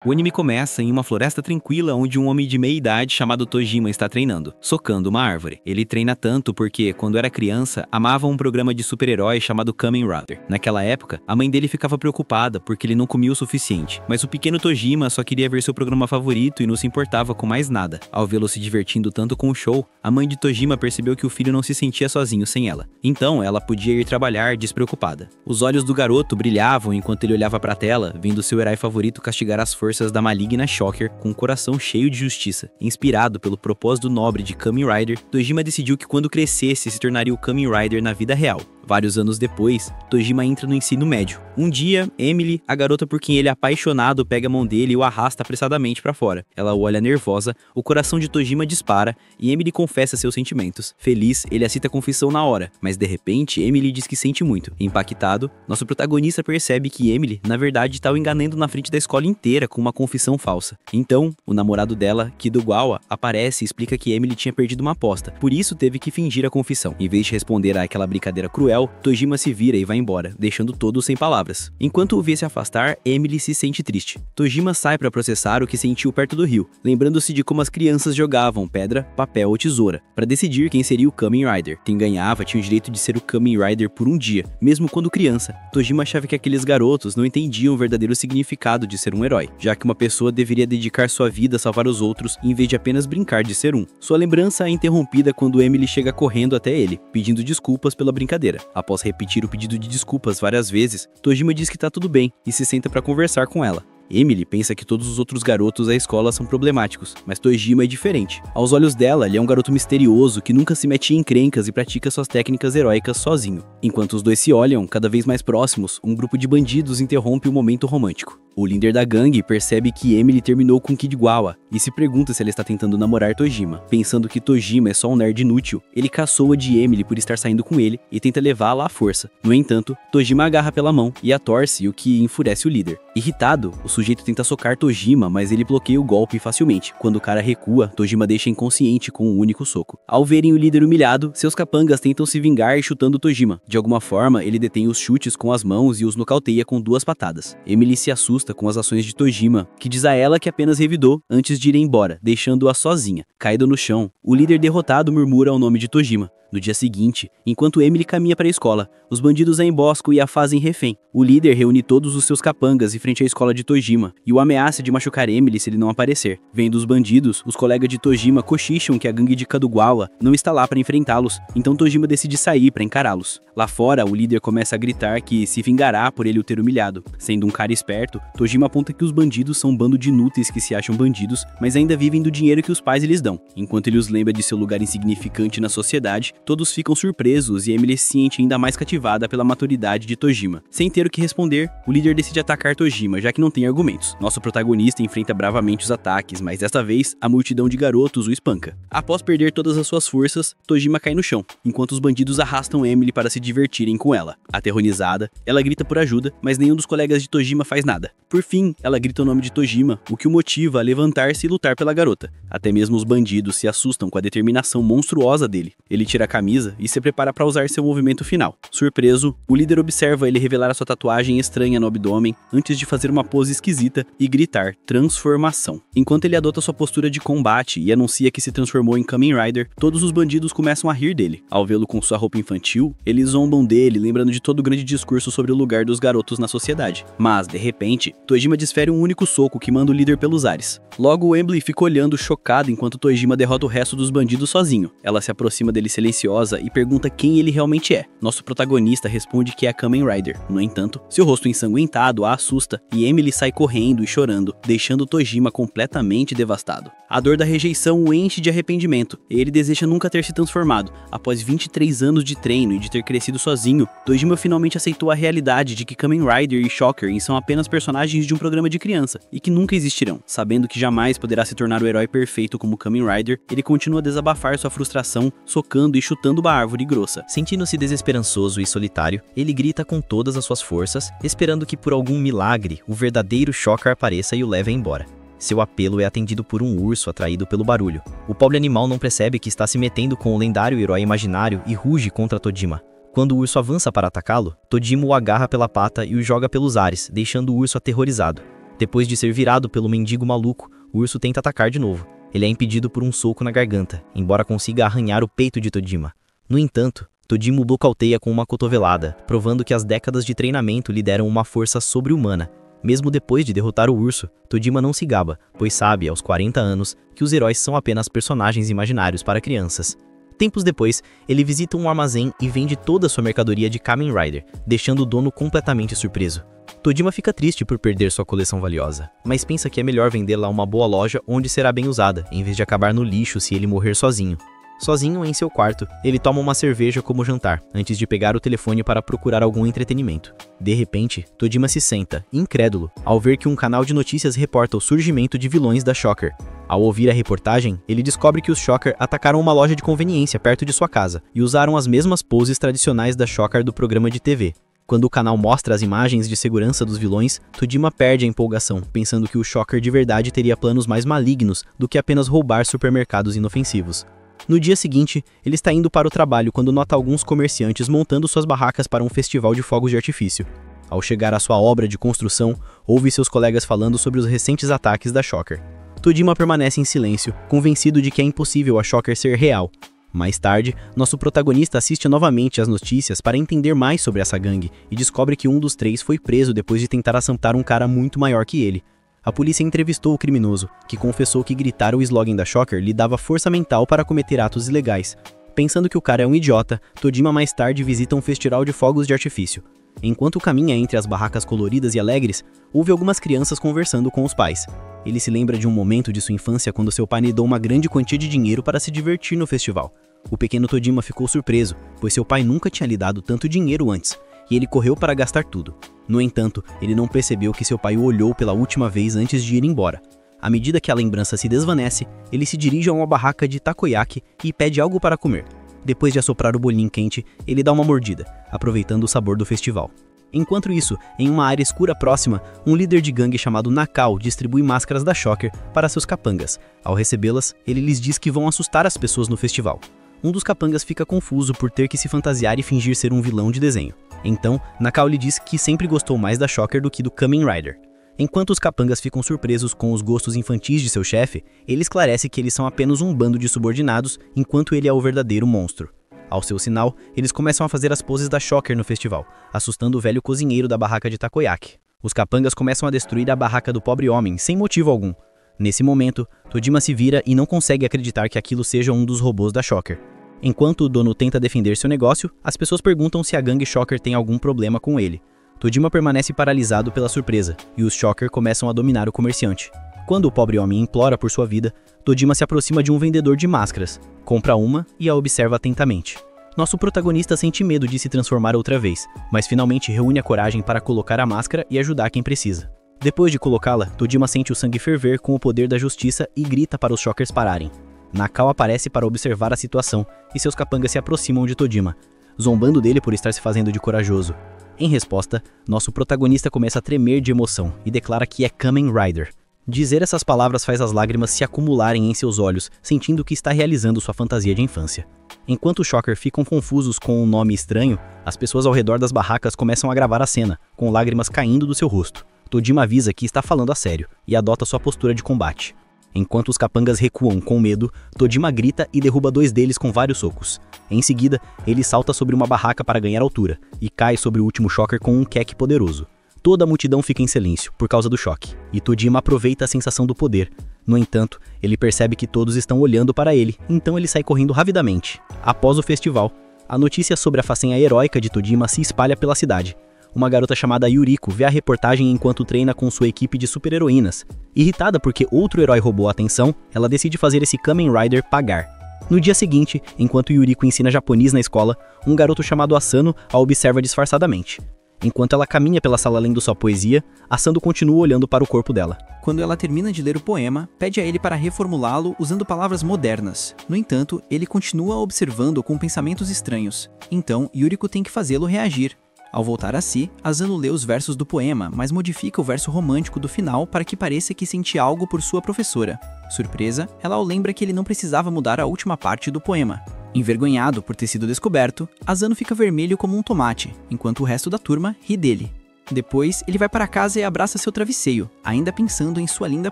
O anime começa em uma floresta tranquila onde um homem de meia idade chamado Tojima está treinando, socando uma árvore. Ele treina tanto porque, quando era criança, amava um programa de super-herói chamado Kamen Rider. Naquela época, a mãe dele ficava preocupada porque ele não comia o suficiente, mas o pequeno Tojima só queria ver seu programa favorito e não se importava com mais nada. Ao vê-lo se divertindo tanto com o show, a mãe de Tojima percebeu que o filho não se sentia sozinho sem ela. Então, ela podia ir trabalhar despreocupada. Os olhos do garoto brilhavam enquanto ele olhava para a tela, vendo seu herói favorito castigar as forças da maligna Shocker com um coração cheio de justiça. Inspirado pelo propósito nobre de Kamen Rider, Tojima decidiu que quando crescesse se tornaria o Kamen Rider na vida real. Vários anos depois, Tojima entra no ensino médio. Um dia, Emily, a garota por quem ele é apaixonado, pega a mão dele e o arrasta apressadamente para fora. Ela o olha nervosa, o coração de Tojima dispara e Emily confessa seus sentimentos. Feliz, ele aceita a confissão na hora, mas de repente, Emily diz que sente muito. Impactado, nosso protagonista percebe que Emily, na verdade, está o enganando na frente da escola inteira com uma confissão falsa. Então, o namorado dela, Kidogawa, aparece e explica que Emily tinha perdido uma aposta, por isso teve que fingir a confissão. Em vez de responder àquela brincadeira cruel, Tojima se vira e vai embora, deixando todos sem palavras. Enquanto o vê se afastar, Emily se sente triste. Tojima sai para processar o que sentiu perto do rio, lembrando-se de como as crianças jogavam pedra, papel ou tesoura, para decidir quem seria o Kamen Rider. Quem ganhava tinha o direito de ser o Kamen Rider por um dia, mesmo quando criança. Tojima achava que aqueles garotos não entendiam o verdadeiro significado de ser um herói, já que uma pessoa deveria dedicar sua vida a salvar os outros, em vez de apenas brincar de ser um. Sua lembrança é interrompida quando Emily chega correndo até ele, pedindo desculpas pela brincadeira. Após repetir o pedido de desculpas várias vezes, Tojima diz que tá tudo bem e se senta para conversar com ela. Emily pensa que todos os outros garotos da escola são problemáticos, mas Tojima é diferente. Aos olhos dela, ele é um garoto misterioso que nunca se mete em encrencas e pratica suas técnicas heróicas sozinho. Enquanto os dois se olham, cada vez mais próximos, um grupo de bandidos interrompe o momento romântico. O líder da gangue percebe que Emily terminou com Kidogawa e se pergunta se ela está tentando namorar Tojima. Pensando que Tojima é só um nerd inútil, ele caçoa de Emily por estar saindo com ele e tenta levá-la à força. No entanto, Tojima agarra pela mão e a torce, o que enfurece o líder. Irritado, o sujeito tenta socar Tojima, mas ele bloqueia o golpe facilmente. Quando o cara recua, Tojima deixa inconsciente com um único soco. Ao verem o líder humilhado, seus capangas tentam se vingar chutando Tojima. De alguma forma, ele detém os chutes com as mãos e os nocauteia com 2 patadas. Emily se assusta com as ações de Tojima, que diz a ela que apenas revidou antes de ir embora, deixando-a sozinha. Caído no chão, o líder derrotado murmura o nome de Tojima. No dia seguinte, enquanto Emily caminha para a escola, os bandidos a emboscam e a fazem refém. O líder reúne todos os seus capangas em frente à escola de Tojima e o ameaça de machucar Emily se ele não aparecer. Vendo os bandidos, os colegas de Tojima cochicham que a gangue de Kidogawa não está lá para enfrentá-los, então Tojima decide sair para encará-los. Lá fora, o líder começa a gritar que se vingará por ele o ter humilhado. Sendo um cara esperto, Tojima aponta que os bandidos são um bando de inúteis que se acham bandidos, mas ainda vivem do dinheiro que os pais lhes dão. Enquanto ele os lembra de seu lugar insignificante na sociedade, todos ficam surpresos e Emily se sente ainda mais cativada pela maturidade de Tojima. Sem ter o que responder, o líder decide atacar Tojima, já que não tem argumentos. Nosso protagonista enfrenta bravamente os ataques, mas desta vez, a multidão de garotos o espanca. Após perder todas as suas forças, Tojima cai no chão, enquanto os bandidos arrastam Emily para se divertirem com ela. Aterrorizada, ela grita por ajuda, mas nenhum dos colegas de Tojima faz nada. Por fim, ela grita o nome de Tojima, o que o motiva a levantar-se e lutar pela garota. Até mesmo os bandidos se assustam com a determinação monstruosa dele. Ele tira a camisa e se prepara para usar seu movimento final. Surpreso, o líder observa ele revelar a sua tatuagem estranha no abdômen antes de fazer uma pose esquisita e gritar transformação. Enquanto ele adota sua postura de combate e anuncia que se transformou em Kamen Rider, todos os bandidos começam a rir dele. Ao vê-lo com sua roupa infantil, eles zombam dele, lembrando de todo o grande discurso sobre o lugar dos garotos na sociedade. Mas, de repente, Tojima desfere um único soco que manda o líder pelos ares. Logo, Emily fica olhando chocada enquanto Tojima derrota o resto dos bandidos sozinho. Ela se aproxima dele silenciosa e pergunta quem ele realmente é. Nosso protagonista responde que é a Kamen Rider. No entanto, seu rosto ensanguentado a assusta e Emily sai correndo e chorando, deixando Tojima completamente devastado. A dor da rejeição o enche de arrependimento e ele deseja nunca ter se transformado. Após 23 anos de treino e de ter crescido sozinho, Tojima finalmente aceitou a realidade de que Kamen Rider e Shocker são apenas personagens de um programa de criança e que nunca existirão. Sabendo que jamais poderá se tornar o herói perfeito como Kamen Rider, ele continua a desabafar sua frustração, socando e chutando uma árvore grossa. Sentindo-se desesperançoso e solitário, ele grita com todas as suas forças, esperando que por algum milagre o verdadeiro Shocker apareça e o leve embora. Seu apelo é atendido por um urso atraído pelo barulho. O pobre animal não percebe que está se metendo com o lendário herói imaginário e ruge contra Tojima. Quando o urso avança para atacá-lo, Tojima o agarra pela pata e o joga pelos ares, deixando o urso aterrorizado. Depois de ser virado pelo mendigo maluco, o urso tenta atacar de novo. Ele é impedido por um soco na garganta, embora consiga arranhar o peito de Tojima. No entanto, Tojima o nocauteia com uma cotovelada, provando que as décadas de treinamento lhe deram uma força sobre-humana. Mesmo depois de derrotar o urso, Tojima não se gaba, pois sabe, aos 40 anos, que os heróis são apenas personagens imaginários para crianças. Tempos depois, ele visita um armazém e vende toda a sua mercadoria de Kamen Rider, deixando o dono completamente surpreso. Tojima fica triste por perder sua coleção valiosa, mas pensa que é melhor vendê-la a uma boa loja onde será bem usada, em vez de acabar no lixo se ele morrer sozinho. Sozinho em seu quarto, ele toma uma cerveja como jantar, antes de pegar o telefone para procurar algum entretenimento. De repente, Tojima se senta, incrédulo, ao ver que um canal de notícias reporta o surgimento de vilões da Shocker. Ao ouvir a reportagem, ele descobre que os Shocker atacaram uma loja de conveniência perto de sua casa e usaram as mesmas poses tradicionais da Shocker do programa de TV. Quando o canal mostra as imagens de segurança dos vilões, Tojima perde a empolgação, pensando que o Shocker de verdade teria planos mais malignos do que apenas roubar supermercados inofensivos. No dia seguinte, ele está indo para o trabalho quando nota alguns comerciantes montando suas barracas para um festival de fogos de artifício. Ao chegar à sua obra de construção, ouve seus colegas falando sobre os recentes ataques da Shocker. Tojima permanece em silêncio, convencido de que é impossível a Shocker ser real. Mais tarde, nosso protagonista assiste novamente às notícias para entender mais sobre essa gangue e descobre que um dos três foi preso depois de tentar assaltar um cara muito maior que ele. A polícia entrevistou o criminoso, que confessou que gritar o slogan da Shocker lhe dava força mental para cometer atos ilegais. Pensando que o cara é um idiota, Tojima mais tarde visita um festival de fogos de artifício. Enquanto caminha entre as barracas coloridas e alegres, ouve algumas crianças conversando com os pais. Ele se lembra de um momento de sua infância quando seu pai lhe deu uma grande quantia de dinheiro para se divertir no festival. O pequeno Tojima ficou surpreso, pois seu pai nunca tinha lhe dado tanto dinheiro antes, e ele correu para gastar tudo. No entanto, ele não percebeu que seu pai o olhou pela última vez antes de ir embora. À medida que a lembrança se desvanece, ele se dirige a uma barraca de takoyaki e pede algo para comer. Depois de assoprar o bolinho quente, ele dá uma mordida, aproveitando o sabor do festival. Enquanto isso, em uma área escura próxima, um líder de gangue chamado Nakao distribui máscaras da Shocker para seus capangas. Ao recebê-las, ele lhes diz que vão assustar as pessoas no festival. Um dos capangas fica confuso por ter que se fantasiar e fingir ser um vilão de desenho. Então, Nakao lhe diz que sempre gostou mais da Shocker do que do Kamen Rider. Enquanto os capangas ficam surpresos com os gostos infantis de seu chefe, ele esclarece que eles são apenas um bando de subordinados, enquanto ele é o verdadeiro monstro. Ao seu sinal, eles começam a fazer as poses da Shocker no festival, assustando o velho cozinheiro da barraca de takoyaki. Os capangas começam a destruir a barraca do pobre homem, sem motivo algum. Nesse momento, Tojima se vira e não consegue acreditar que aquilo seja um dos robôs da Shocker. Enquanto o dono tenta defender seu negócio, as pessoas perguntam se a gangue Shocker tem algum problema com ele. Tojima permanece paralisado pela surpresa, e os Shocker começam a dominar o comerciante. Quando o pobre homem implora por sua vida, Tojima se aproxima de um vendedor de máscaras, compra uma e a observa atentamente. Nosso protagonista sente medo de se transformar outra vez, mas finalmente reúne a coragem para colocar a máscara e ajudar quem precisa. Depois de colocá-la, Tojima sente o sangue ferver com o poder da justiça e grita para os Shockers pararem. Nakao aparece para observar a situação e seus capangas se aproximam de Tojima, zombando dele por estar se fazendo de corajoso. Em resposta, nosso protagonista começa a tremer de emoção e declara que é Kamen Rider. Dizer essas palavras faz as lágrimas se acumularem em seus olhos, sentindo que está realizando sua fantasia de infância. Enquanto os Shocker ficam confusos com um nome estranho, as pessoas ao redor das barracas começam a gravar a cena, com lágrimas caindo do seu rosto. Tojima avisa que está falando a sério e adota sua postura de combate. Enquanto os capangas recuam com medo, Tojima grita e derruba dois deles com vários socos. Em seguida, ele salta sobre uma barraca para ganhar altura e cai sobre o último Shocker com um queque poderoso. Toda a multidão fica em silêncio por causa do choque, e Tojima aproveita a sensação do poder. No entanto, ele percebe que todos estão olhando para ele, então ele sai correndo rapidamente. Após o festival, a notícia sobre a façanha heróica de Tojima se espalha pela cidade. Uma garota chamada Yuriko vê a reportagem enquanto treina com sua equipe de super-heroínas. Irritada porque outro herói roubou a atenção, ela decide fazer esse Kamen Rider pagar. No dia seguinte, enquanto Yuriko ensina japonês na escola, um garoto chamado Asano a observa disfarçadamente. Enquanto ela caminha pela sala lendo sua poesia, Asano continua olhando para o corpo dela. Quando ela termina de ler o poema, pede a ele para reformulá-lo usando palavras modernas. No entanto, ele continua observando com pensamentos estranhos. Então, Yuriko tem que fazê-lo reagir. Ao voltar a si, Asano lê os versos do poema, mas modifica o verso romântico do final para que pareça que sente algo por sua professora. Surpresa, ela o lembra que ele não precisava mudar a última parte do poema. Envergonhado por ter sido descoberto, Asano fica vermelho como um tomate, enquanto o resto da turma ri dele. Depois, ele vai para casa e abraça seu travesseiro, ainda pensando em sua linda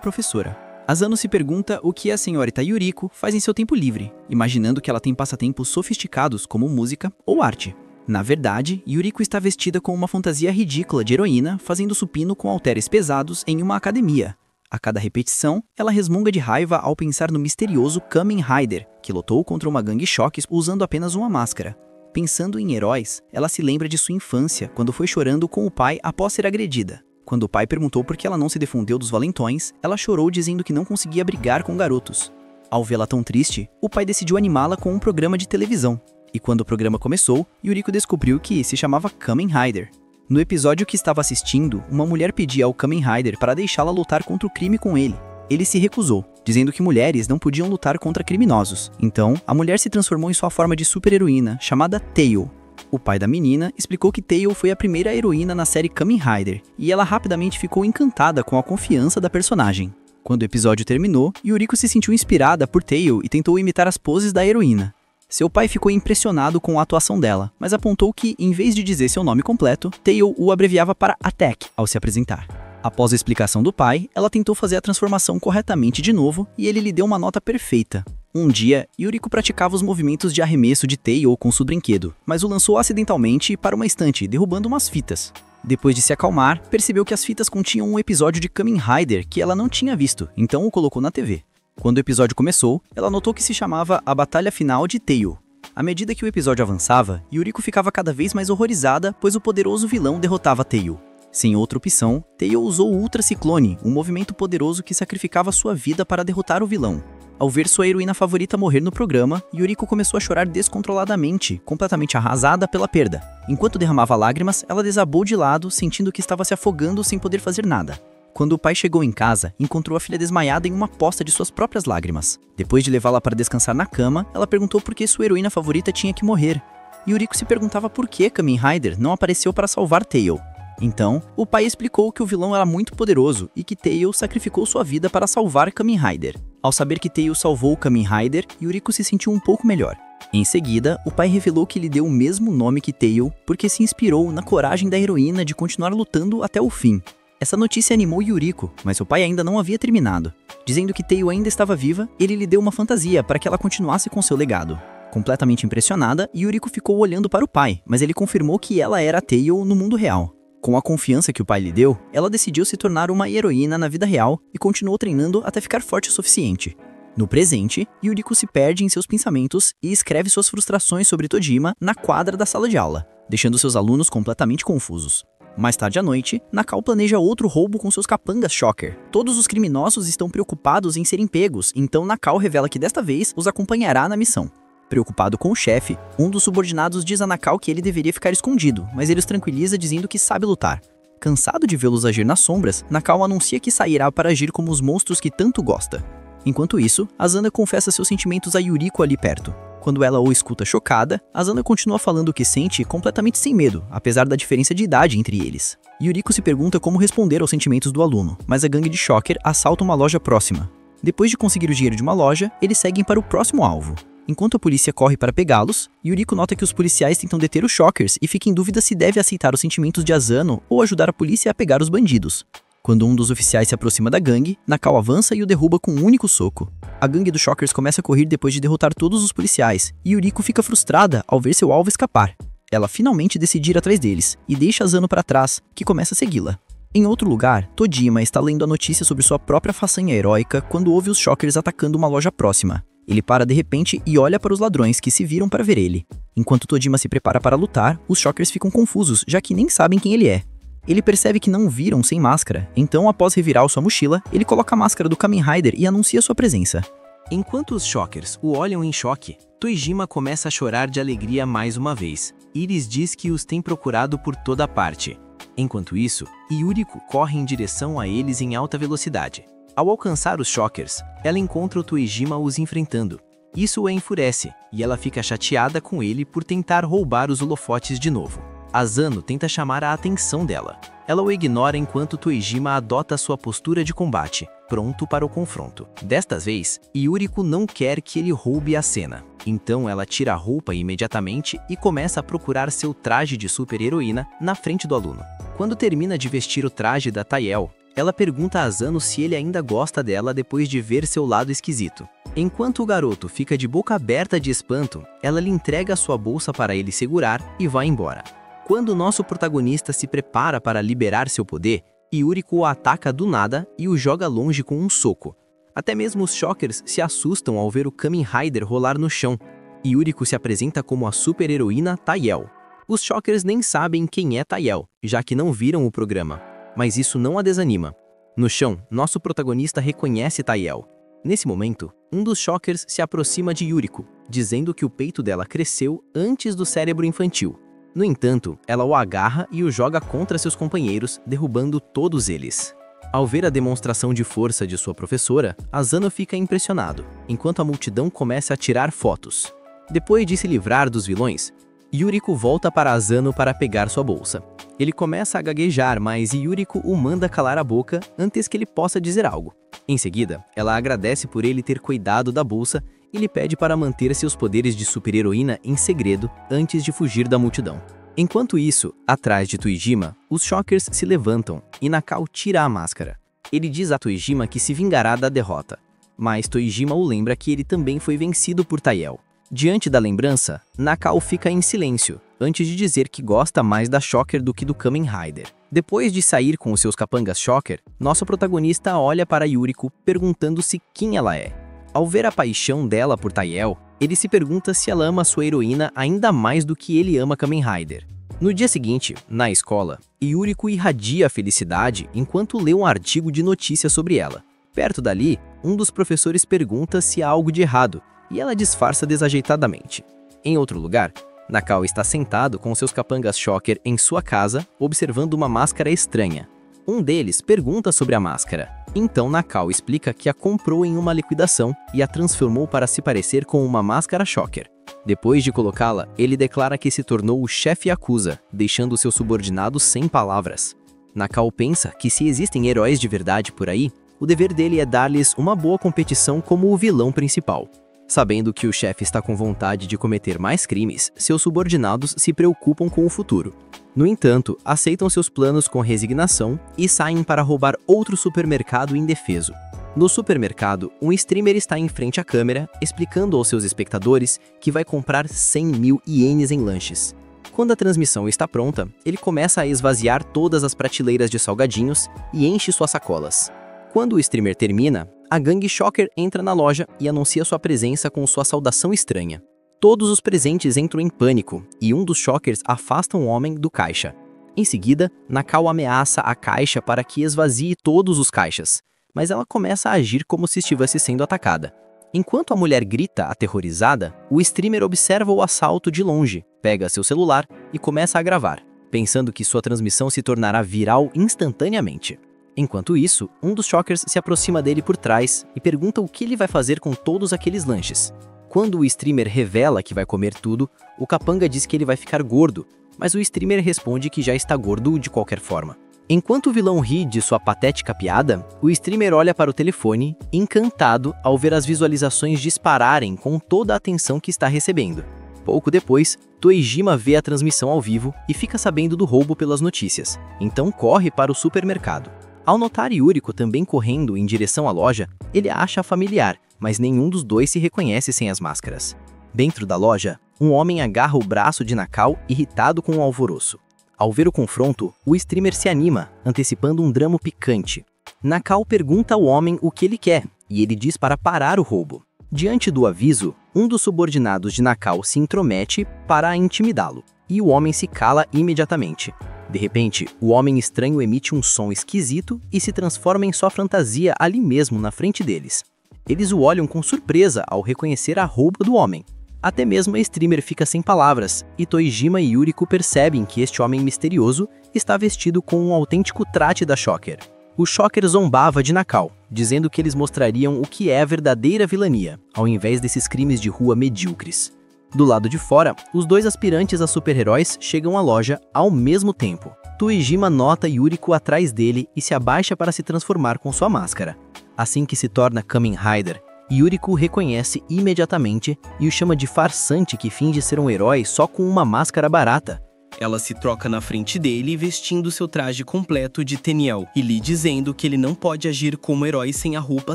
professora. Asano se pergunta o que a senhorita Yuriko faz em seu tempo livre, imaginando que ela tem passatempos sofisticados como música ou arte. Na verdade, Yuriko está vestida com uma fantasia ridícula de heroína, fazendo supino com halteres pesados em uma academia. A cada repetição, ela resmunga de raiva ao pensar no misterioso Kamen Rider, que lutou contra uma gangue choques usando apenas uma máscara. Pensando em heróis, ela se lembra de sua infância, quando foi chorando com o pai após ser agredida. Quando o pai perguntou por que ela não se defendeu dos valentões, ela chorou dizendo que não conseguia brigar com garotos. Ao vê-la tão triste, o pai decidiu animá-la com um programa de televisão. E quando o programa começou, Yuriko descobriu que se chamava Kamen Rider. No episódio que estava assistindo, uma mulher pedia ao Kamen Rider para deixá-la lutar contra o crime com ele. Ele se recusou, dizendo que mulheres não podiam lutar contra criminosos. Então, a mulher se transformou em sua forma de super-heroína, chamada Tail. O pai da menina explicou que Tail foi a primeira heroína na série Kamen Rider, e ela rapidamente ficou encantada com a confiança da personagem. Quando o episódio terminou, Yuriko se sentiu inspirada por Tail e tentou imitar as poses da heroína. Seu pai ficou impressionado com a atuação dela, mas apontou que, em vez de dizer seu nome completo, Tail o abreviava para Attack ao se apresentar. Após a explicação do pai, ela tentou fazer a transformação corretamente de novo e ele lhe deu uma nota perfeita. Um dia, Yuriko praticava os movimentos de arremesso de Tail com seu brinquedo, mas o lançou acidentalmente para uma estante, derrubando umas fitas. Depois de se acalmar, percebeu que as fitas continham um episódio de Kamen Rider que ela não tinha visto, então o colocou na TV. Quando o episódio começou, ela notou que se chamava A Batalha Final de Tail. À medida que o episódio avançava, Yuriko ficava cada vez mais horrorizada, pois o poderoso vilão derrotava Tail. Sem outra opção, Tail usou o Ultra Ciclone, um movimento poderoso que sacrificava sua vida para derrotar o vilão. Ao ver sua heroína favorita morrer no programa, Yuriko começou a chorar descontroladamente, completamente arrasada pela perda. Enquanto derramava lágrimas, ela desabou de lado, sentindo que estava se afogando sem poder fazer nada. Quando o pai chegou em casa, encontrou a filha desmaiada em uma poça de suas próprias lágrimas. Depois de levá-la para descansar na cama, ela perguntou por que sua heroína favorita tinha que morrer. Yuriko se perguntava por que Kamen Rider não apareceu para salvar Tail. Então, o pai explicou que o vilão era muito poderoso e que Tail sacrificou sua vida para salvar Kamen Rider. Ao saber que Tail salvou Kamen Rider, Yuriko se sentiu um pouco melhor. Em seguida, o pai revelou que lhe deu o mesmo nome que Tail porque se inspirou na coragem da heroína de continuar lutando até o fim. Essa notícia animou Yuriko, mas seu pai ainda não havia terminado. Dizendo que Tail ainda estava viva, ele lhe deu uma fantasia para que ela continuasse com seu legado. Completamente impressionada, Yuriko ficou olhando para o pai, mas ele confirmou que ela era Tail no mundo real. Com a confiança que o pai lhe deu, ela decidiu se tornar uma heroína na vida real e continuou treinando até ficar forte o suficiente. No presente, Yuriko se perde em seus pensamentos e escreve suas frustrações sobre Tojima na quadra da sala de aula, deixando seus alunos completamente confusos. Mais tarde à noite, Nakao planeja outro roubo com seus capangas Shocker. Todos os criminosos estão preocupados em serem pegos, então Nakao revela que desta vez os acompanhará na missão. Preocupado com o chefe, um dos subordinados diz a Nakao que ele deveria ficar escondido, mas ele os tranquiliza dizendo que sabe lutar. Cansado de vê-los agir nas sombras, Nakao anuncia que sairá para agir como os monstros que tanto gosta. Enquanto isso, Asana confessa seus sentimentos a Yuriko ali perto. Quando ela o escuta chocada, Asana continua falando o que sente completamente sem medo, apesar da diferença de idade entre eles. Yuriko se pergunta como responder aos sentimentos do aluno, mas a gangue de Shocker assalta uma loja próxima. Depois de conseguir o dinheiro de uma loja, eles seguem para o próximo alvo. Enquanto a polícia corre para pegá-los, Yuriko nota que os policiais tentam deter os Shockers e fica em dúvida se deve aceitar os sentimentos de Asano ou ajudar a polícia a pegar os bandidos. Quando um dos oficiais se aproxima da gangue, Nakao avança e o derruba com um único soco. A gangue dos Shockers começa a correr depois de derrotar todos os policiais, e Yuriko fica frustrada ao ver seu alvo escapar. Ela finalmente decide ir atrás deles, e deixa Asano para trás, que começa a segui-la. Em outro lugar, Tojima está lendo a notícia sobre sua própria façanha heróica quando ouve os Shockers atacando uma loja próxima. Ele para de repente e olha para os ladrões que se viram para ver ele. Enquanto Tojima se prepara para lutar, os Shockers ficam confusos, já que nem sabem quem ele é. Ele percebe que não viram sem máscara, então após revirar sua mochila, ele coloca a máscara do Kamen Rider e anuncia sua presença. Enquanto os Shockers o olham em choque, Tojima começa a chorar de alegria mais uma vez. Iris diz que os tem procurado por toda parte. Enquanto isso, Yuriko corre em direção a eles em alta velocidade. Ao alcançar os Shockers, ela encontra o Tojima os enfrentando. Isso a enfurece, e ela fica chateada com ele por tentar roubar os holofotes de novo. Asano tenta chamar a atenção dela. Ela o ignora enquanto Tojima adota sua postura de combate, pronto para o confronto. Desta vez, Yuriko não quer que ele roube a cena. Então ela tira a roupa imediatamente e começa a procurar seu traje de super-heroína na frente do aluno. Quando termina de vestir o traje da Taiel, ela pergunta a Asano se ele ainda gosta dela depois de ver seu lado esquisito. Enquanto o garoto fica de boca aberta de espanto, ela lhe entrega sua bolsa para ele segurar e vai embora. Quando nosso protagonista se prepara para liberar seu poder, Yuriko o ataca do nada e o joga longe com um soco. Até mesmo os Shockers se assustam ao ver o Kamen Rider rolar no chão. Yuriko se apresenta como a super-heroína Taiel. Os Shockers nem sabem quem é Taiel, já que não viram o programa. Mas isso não a desanima. No chão, nosso protagonista reconhece Taiel. Nesse momento, um dos Shockers se aproxima de Yuriko, dizendo que o peito dela cresceu antes do cérebro infantil. No entanto, ela o agarra e o joga contra seus companheiros, derrubando todos eles. Ao ver a demonstração de força de sua professora, Asano fica impressionado, enquanto a multidão começa a tirar fotos. Depois de se livrar dos vilões, Yuriko volta para Asano para pegar sua bolsa. Ele começa a gaguejar, mas Yuriko o manda calar a boca antes que ele possa dizer algo. Em seguida, ela agradece por ele ter cuidado da bolsa e lhe pede para manter seus poderes de super-heroína em segredo antes de fugir da multidão. Enquanto isso, atrás de Toijima, os Shockers se levantam e Nakao tira a máscara. Ele diz a Toijima que se vingará da derrota, mas Toijima o lembra que ele também foi vencido por Taiel. Diante da lembrança, Nakao fica em silêncio, antes de dizer que gosta mais da Shocker do que do Kamen Rider. Depois de sair com os seus capangas Shocker, nosso protagonista olha para Yuriko perguntando-se quem ela é. Ao ver a paixão dela por Taiel, ele se pergunta se ela ama sua heroína ainda mais do que ele ama Kamen Rider. No dia seguinte, na escola, Yuriko irradia felicidade enquanto lê um artigo de notícia sobre ela. Perto dali, um dos professores pergunta se há algo de errado, e ela disfarça desajeitadamente. Em outro lugar, Nakao está sentado com seus capangas Shocker em sua casa, observando uma máscara estranha. Um deles pergunta sobre a máscara. Então Nakao explica que a comprou em uma liquidação e a transformou para se parecer com uma máscara Shocker. Depois de colocá-la, ele declara que se tornou o chefe Yakuza, deixando seus subordinados sem palavras. Nakao pensa que se existem heróis de verdade por aí, o dever dele é dar-lhes uma boa competição como o vilão principal. Sabendo que o chefe está com vontade de cometer mais crimes, seus subordinados se preocupam com o futuro. No entanto, aceitam seus planos com resignação e saem para roubar outro supermercado indefeso. No supermercado, um streamer está em frente à câmera, explicando aos seus espectadores que vai comprar 100.000 ienes em lanches. Quando a transmissão está pronta, ele começa a esvaziar todas as prateleiras de salgadinhos e enche suas sacolas. Quando o streamer termina, a gangue Shocker entra na loja e anuncia sua presença com sua saudação estranha. Todos os presentes entram em pânico e um dos Shockers afasta um homem do caixa. Em seguida, Nakao ameaça a caixa para que esvazie todos os caixas, mas ela começa a agir como se estivesse sendo atacada. Enquanto a mulher grita aterrorizada, o streamer observa o assalto de longe, pega seu celular e começa a gravar, pensando que sua transmissão se tornará viral instantaneamente. Enquanto isso, um dos Shockers se aproxima dele por trás e pergunta o que ele vai fazer com todos aqueles lanches. Quando o streamer revela que vai comer tudo, o capanga diz que ele vai ficar gordo, mas o streamer responde que já está gordo de qualquer forma. Enquanto o vilão ri de sua patética piada, o streamer olha para o telefone, encantado ao ver as visualizações dispararem com toda a atenção que está recebendo. Pouco depois, Toijima vê a transmissão ao vivo e fica sabendo do roubo pelas notícias, então corre para o supermercado. Ao notar Yuriko também correndo em direção à loja, ele a acha familiar, mas nenhum dos dois se reconhece sem as máscaras. Dentro da loja, um homem agarra o braço de Nakao, irritado com o alvoroço. Ao ver o confronto, o streamer se anima, antecipando um drama picante. Nakao pergunta ao homem o que ele quer, e ele diz para parar o roubo. Diante do aviso, um dos subordinados de Nakao se intromete para intimidá-lo, e o homem se cala imediatamente. De repente, o homem estranho emite um som esquisito e se transforma em sua fantasia ali mesmo na frente deles. Eles o olham com surpresa ao reconhecer a roupa do homem. Até mesmo a streamer fica sem palavras, e Toijima e Yuriko percebem que este homem misterioso está vestido com um autêntico traje da Shocker. O Shocker zombava de Nakao, dizendo que eles mostrariam o que é a verdadeira vilania, ao invés desses crimes de rua medíocres. Do lado de fora, os dois aspirantes a super-heróis chegam à loja ao mesmo tempo. Toijima nota Yuriko atrás dele e se abaixa para se transformar com sua máscara. Assim que se torna Kamen Rider, Yuriko o reconhece imediatamente e o chama de farsante que finge ser um herói só com uma máscara barata. Ela se troca na frente dele vestindo seu traje completo de Tenniel e lhe dizendo que ele não pode agir como herói sem a roupa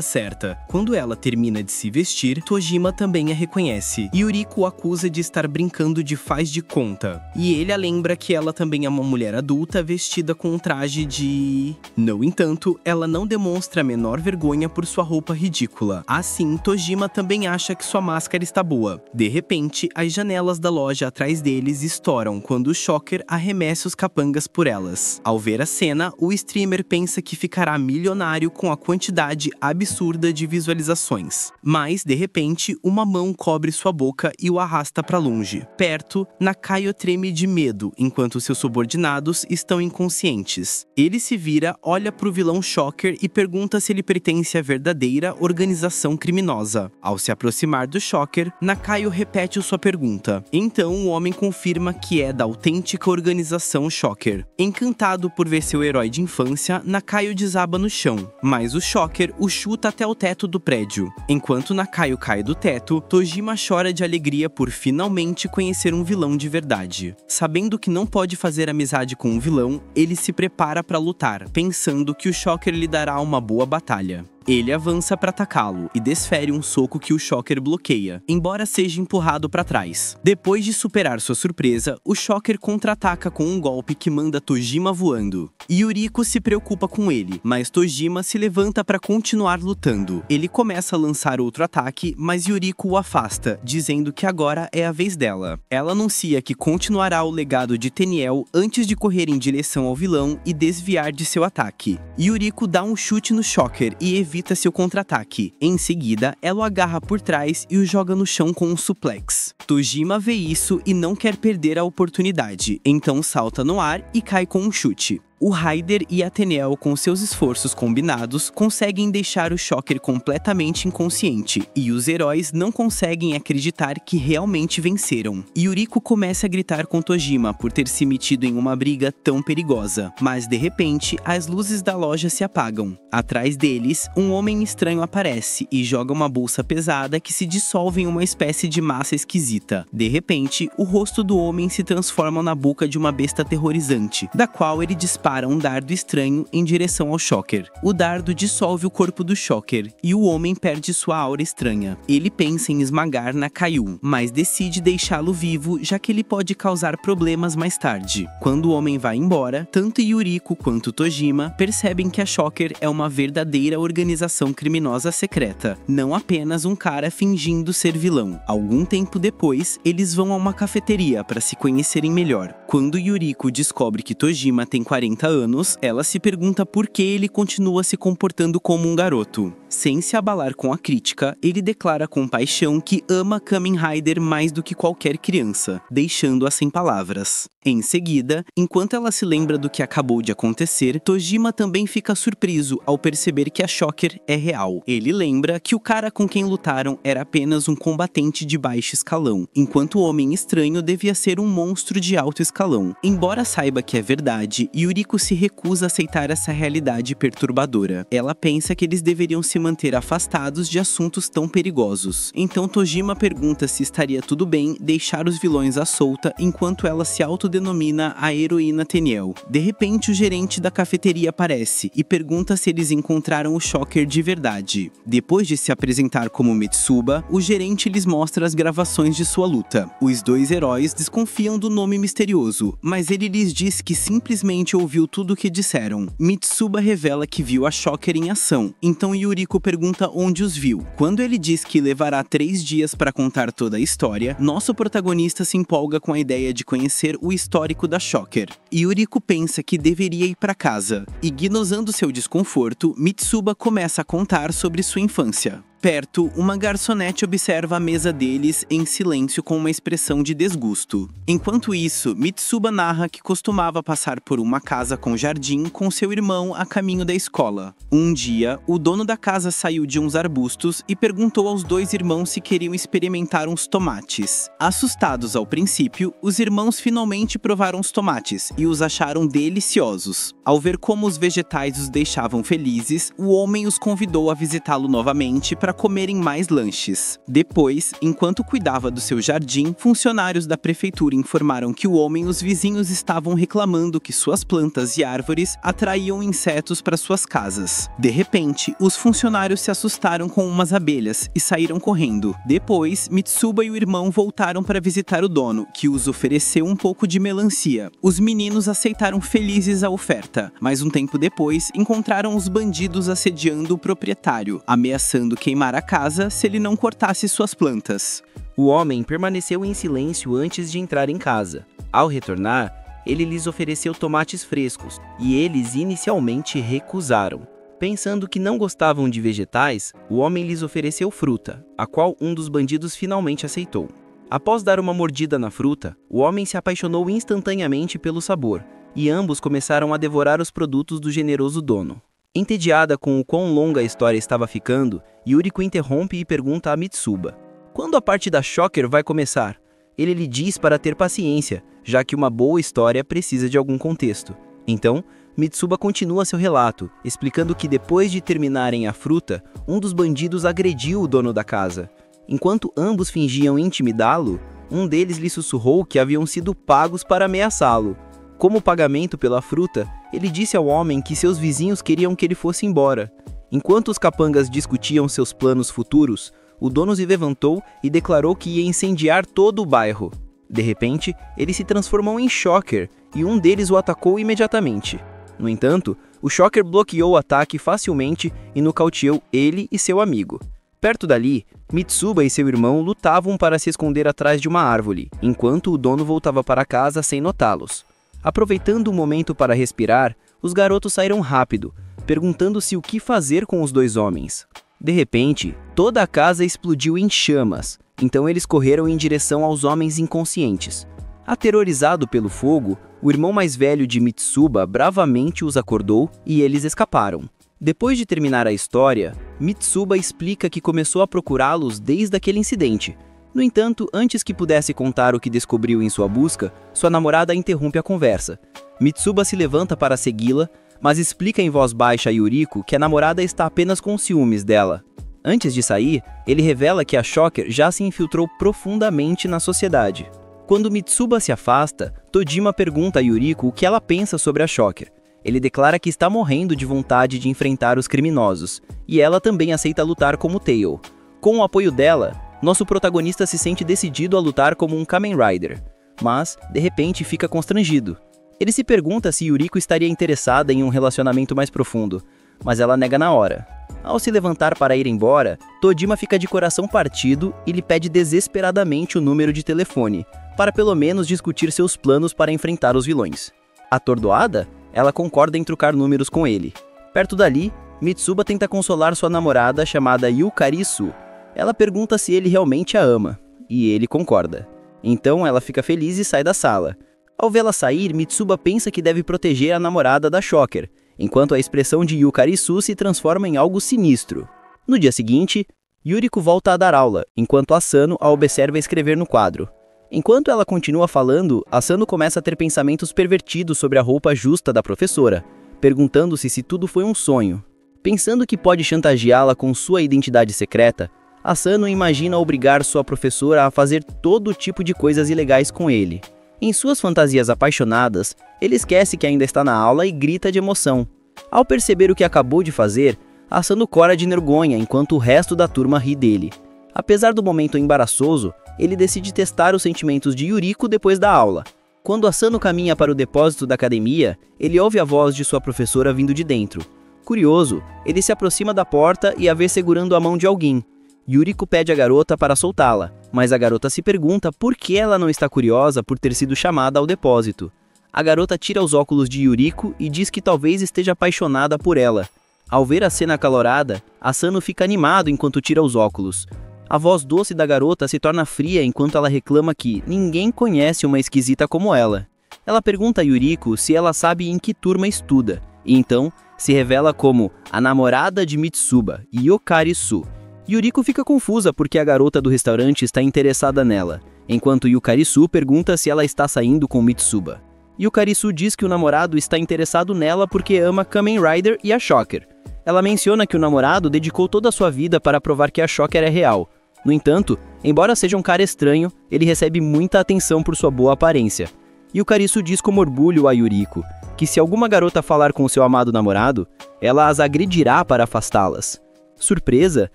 certa. Quando ela termina de se vestir, Tojima também a reconhece. Yuriko o acusa de estar brincando de faz de conta. E ele a lembra que ela também é uma mulher adulta vestida com um traje de... No entanto, ela não demonstra a menor vergonha por sua roupa ridícula. Assim, Tojima também acha que sua máscara está boa. De repente, as janelas da loja atrás deles estouram quando o Shocker arremessa os capangas por elas. Ao ver a cena, o streamer pensa que ficará milionário com a quantidade absurda de visualizações. Mas, de repente, uma mão cobre sua boca e o arrasta para longe. Perto, Nakayo treme de medo, enquanto seus subordinados estão inconscientes. Ele se vira, olha para o vilão Shocker e pergunta se ele pertence à verdadeira organização criminosa. Ao se aproximar do Shocker, Nakayo repete sua pergunta. Então, o homem confirma que é da autêntica organização Shocker. Encantado por ver seu herói de infância, Nakayo desaba no chão, mas o Shocker o chuta até o teto do prédio. Enquanto Nakayo cai do teto, Tojima chora de alegria por finalmente conhecer um vilão de verdade. Sabendo que não pode fazer amizade com um vilão, ele se prepara para lutar, pensando que o Shocker lhe dará uma boa batalha. Ele avança para atacá-lo e desfere um soco que o Shocker bloqueia, embora seja empurrado para trás. Depois de superar sua surpresa, o Shocker contra-ataca com um golpe que manda Tojima voando. Yuriko se preocupa com ele, mas Tojima se levanta para continuar lutando. Ele começa a lançar outro ataque, mas Yuriko o afasta, dizendo que agora é a vez dela. Ela anuncia que continuará o legado de Tenniel antes de correr em direção ao vilão e desviar de seu ataque. Yuriko dá um chute no Shocker e evita seu contra-ataque. Em seguida, ela o agarra por trás e o joga no chão com um suplex. Tojima vê isso e não quer perder a oportunidade, então salta no ar e cai com um chute. O Raider e a Tenniel, com seus esforços combinados, conseguem deixar o Shocker completamente inconsciente, e os heróis não conseguem acreditar que realmente venceram. Yuriko começa a gritar com Tojima por ter se metido em uma briga tão perigosa, mas de repente as luzes da loja se apagam. Atrás deles, um homem estranho aparece e joga uma bolsa pesada que se dissolve em uma espécie de massa esquisita. De repente, o rosto do homem se transforma na boca de uma besta aterrorizante, da qual ele dispara um dardo estranho em direção ao Shocker. O dardo dissolve o corpo do Shocker e o homem perde sua aura estranha. Ele pensa em esmagar Nakayo, mas decide deixá-lo vivo, já que ele pode causar problemas mais tarde. Quando o homem vai embora, tanto Yuriko quanto Tojima percebem que a Shocker é uma verdadeira organização criminosa secreta, não apenas um cara fingindo ser vilão. Algum tempo depois, eles vão a uma cafeteria para se conhecerem melhor. Quando Yuriko descobre que Tojima tem 40 anos, ela se pergunta por que ele continua se comportando como um garoto. Sem se abalar com a crítica, ele declara com paixão que ama Kamen Rider mais do que qualquer criança, deixando-a sem palavras. Em seguida, enquanto ela se lembra do que acabou de acontecer, Tojima também fica surpreso ao perceber que a Shocker é real. Ele lembra que o cara com quem lutaram era apenas um combatente de baixo escalão, enquanto o homem estranho devia ser um monstro de alto escalão. Embora saiba que é verdade, Yuriko se recusa a aceitar essa realidade perturbadora. Ela pensa que eles deveriam se manter afastados de assuntos tão perigosos. Então Tojima pergunta se estaria tudo bem deixar os vilões à solta enquanto ela se autodenomina a heroína Tenniel. De repente, o gerente da cafeteria aparece e pergunta se eles encontraram o Shocker de verdade. Depois de se apresentar como Mitsuba, o gerente lhes mostra as gravações de sua luta. Os dois heróis desconfiam do nome misterioso, mas ele lhes diz que simplesmente ouviu tudo o que disseram. Mitsuba revela que viu a Shocker em ação, então Yuriko pergunta onde os viu. Quando ele diz que levará 3 dias para contar toda a história, nosso protagonista se empolga com a ideia de conhecer o histórico da Shocker. Yuriko pensa que deveria ir para casa. Ignorando seu desconforto, Mitsuba começa a contar sobre sua infância. Perto, uma garçonete observa a mesa deles em silêncio com uma expressão de desgosto. Enquanto isso, Mitsuba narra que costumava passar por uma casa com jardim com seu irmão a caminho da escola. Um dia, o dono da casa saiu de uns arbustos e perguntou aos dois irmãos se queriam experimentar uns tomates. Assustados ao princípio, os irmãos finalmente provaram os tomates e os acharam deliciosos. Ao ver como os vegetais os deixavam felizes, o homem os convidou a visitá-lo novamente para comerem mais lanches. Depois, enquanto cuidava do seu jardim, funcionários da prefeitura informaram que o homem e os vizinhos estavam reclamando que suas plantas e árvores atraíam insetos para suas casas. De repente, os funcionários se assustaram com umas abelhas e saíram correndo. Depois, Mitsuba e o irmão voltaram para visitar o dono, que os ofereceu um pouco de melancia. Os meninos aceitaram felizes a oferta, mas um tempo depois encontraram os bandidos assediando o proprietário, ameaçando queimar a casa se ele não cortasse suas plantas. O homem permaneceu em silêncio antes de entrar em casa. Ao retornar, ele lhes ofereceu tomates frescos, e eles inicialmente recusaram. Pensando que não gostavam de vegetais, o homem lhes ofereceu fruta, a qual um dos bandidos finalmente aceitou. Após dar uma mordida na fruta, o homem se apaixonou instantaneamente pelo sabor, e ambos começaram a devorar os produtos do generoso dono. Entediada com o quão longa a história estava ficando, Yuriko interrompe e pergunta a Mitsuba: "Quando a parte da Shocker vai começar?" Ele lhe diz para ter paciência, já que uma boa história precisa de algum contexto. Então, Mitsuba continua seu relato, explicando que depois de terminarem a fruta, um dos bandidos agrediu o dono da casa. Enquanto ambos fingiam intimidá-lo, um deles lhe sussurrou que haviam sido pagos para ameaçá-lo. Como pagamento pela fruta, ele disse ao homem que seus vizinhos queriam que ele fosse embora. Enquanto os capangas discutiam seus planos futuros, o dono se levantou e declarou que ia incendiar todo o bairro. De repente, ele se transformou em Shocker e um deles o atacou imediatamente. No entanto, o Shocker bloqueou o ataque facilmente e nocauteou ele e seu amigo. Perto dali, Mitsuba e seu irmão lutavam para se esconder atrás de uma árvore, enquanto o dono voltava para casa sem notá-los. Aproveitando o momento para respirar, os garotos saíram rápido, perguntando-se o que fazer com os dois homens. De repente, toda a casa explodiu em chamas, então eles correram em direção aos homens inconscientes. Aterrorizado pelo fogo, o irmão mais velho de Mitsuba bravamente os acordou e eles escaparam. Depois de terminar a história, Mitsuba explica que começou a procurá-los desde aquele incidente. No entanto, antes que pudesse contar o que descobriu em sua busca, sua namorada interrompe a conversa. Mitsuba se levanta para segui-la, mas explica em voz baixa a Yuriko que a namorada está apenas com ciúmes dela. Antes de sair, ele revela que a Shocker já se infiltrou profundamente na sociedade. Quando Mitsuba se afasta, Tojima pergunta a Yuriko o que ela pensa sobre a Shocker. Ele declara que está morrendo de vontade de enfrentar os criminosos, e ela também aceita lutar como Tail. Com o apoio dela, nosso protagonista se sente decidido a lutar como um Kamen Rider, mas, de repente, fica constrangido. Ele se pergunta se Yuriko estaria interessada em um relacionamento mais profundo, mas ela nega na hora. Ao se levantar para ir embora, Tojima fica de coração partido e lhe pede desesperadamente o número de telefone, para pelo menos discutir seus planos para enfrentar os vilões. Atordoada, ela concorda em trocar números com ele. Perto dali, Mitsuba tenta consolar sua namorada chamada Yukari Su. Ela pergunta se ele realmente a ama, e ele concorda. Então ela fica feliz e sai da sala. Ao vê-la sair, Mitsuba pensa que deve proteger a namorada da Shocker, enquanto a expressão de Yukari Su se transforma em algo sinistro. No dia seguinte, Yuriko volta a dar aula, enquanto Asano a observa escrever no quadro. Enquanto ela continua falando, Asano começa a ter pensamentos pervertidos sobre a roupa justa da professora, perguntando-se se tudo foi um sonho. Pensando que pode chantageá-la com sua identidade secreta, Asano imagina obrigar sua professora a fazer todo tipo de coisas ilegais com ele. Em suas fantasias apaixonadas, ele esquece que ainda está na aula e grita de emoção. Ao perceber o que acabou de fazer, Asano cora de vergonha enquanto o resto da turma ri dele. Apesar do momento embaraçoso, ele decide testar os sentimentos de Yuriko depois da aula. Quando Asano caminha para o depósito da academia, ele ouve a voz de sua professora vindo de dentro. Curioso, ele se aproxima da porta e a vê segurando a mão de alguém. Yuriko pede à garota para soltá-la, mas a garota se pergunta por que ela não está curiosa por ter sido chamada ao depósito. A garota tira os óculos de Yuriko e diz que talvez esteja apaixonada por ela. Ao ver a cena acalorada, Asano fica animado enquanto tira os óculos. A voz doce da garota se torna fria enquanto ela reclama que ninguém conhece uma esquisita como ela. Ela pergunta a Yuriko se ela sabe em que turma estuda, e então se revela como a namorada de Mitsuba, Yukari Su. Yuriko fica confusa porque a garota do restaurante está interessada nela, enquanto Yukari Su pergunta se ela está saindo com Mitsuba. Yukari Su diz que o namorado está interessado nela porque ama Kamen Rider e a Shocker. Ela menciona que o namorado dedicou toda a sua vida para provar que a Shocker é real. No entanto, embora seja um cara estranho, ele recebe muita atenção por sua boa aparência. Yukarisu diz com orgulho a Yuriko que se alguma garota falar com seu amado namorado, ela as agredirá para afastá-las. Surpresa,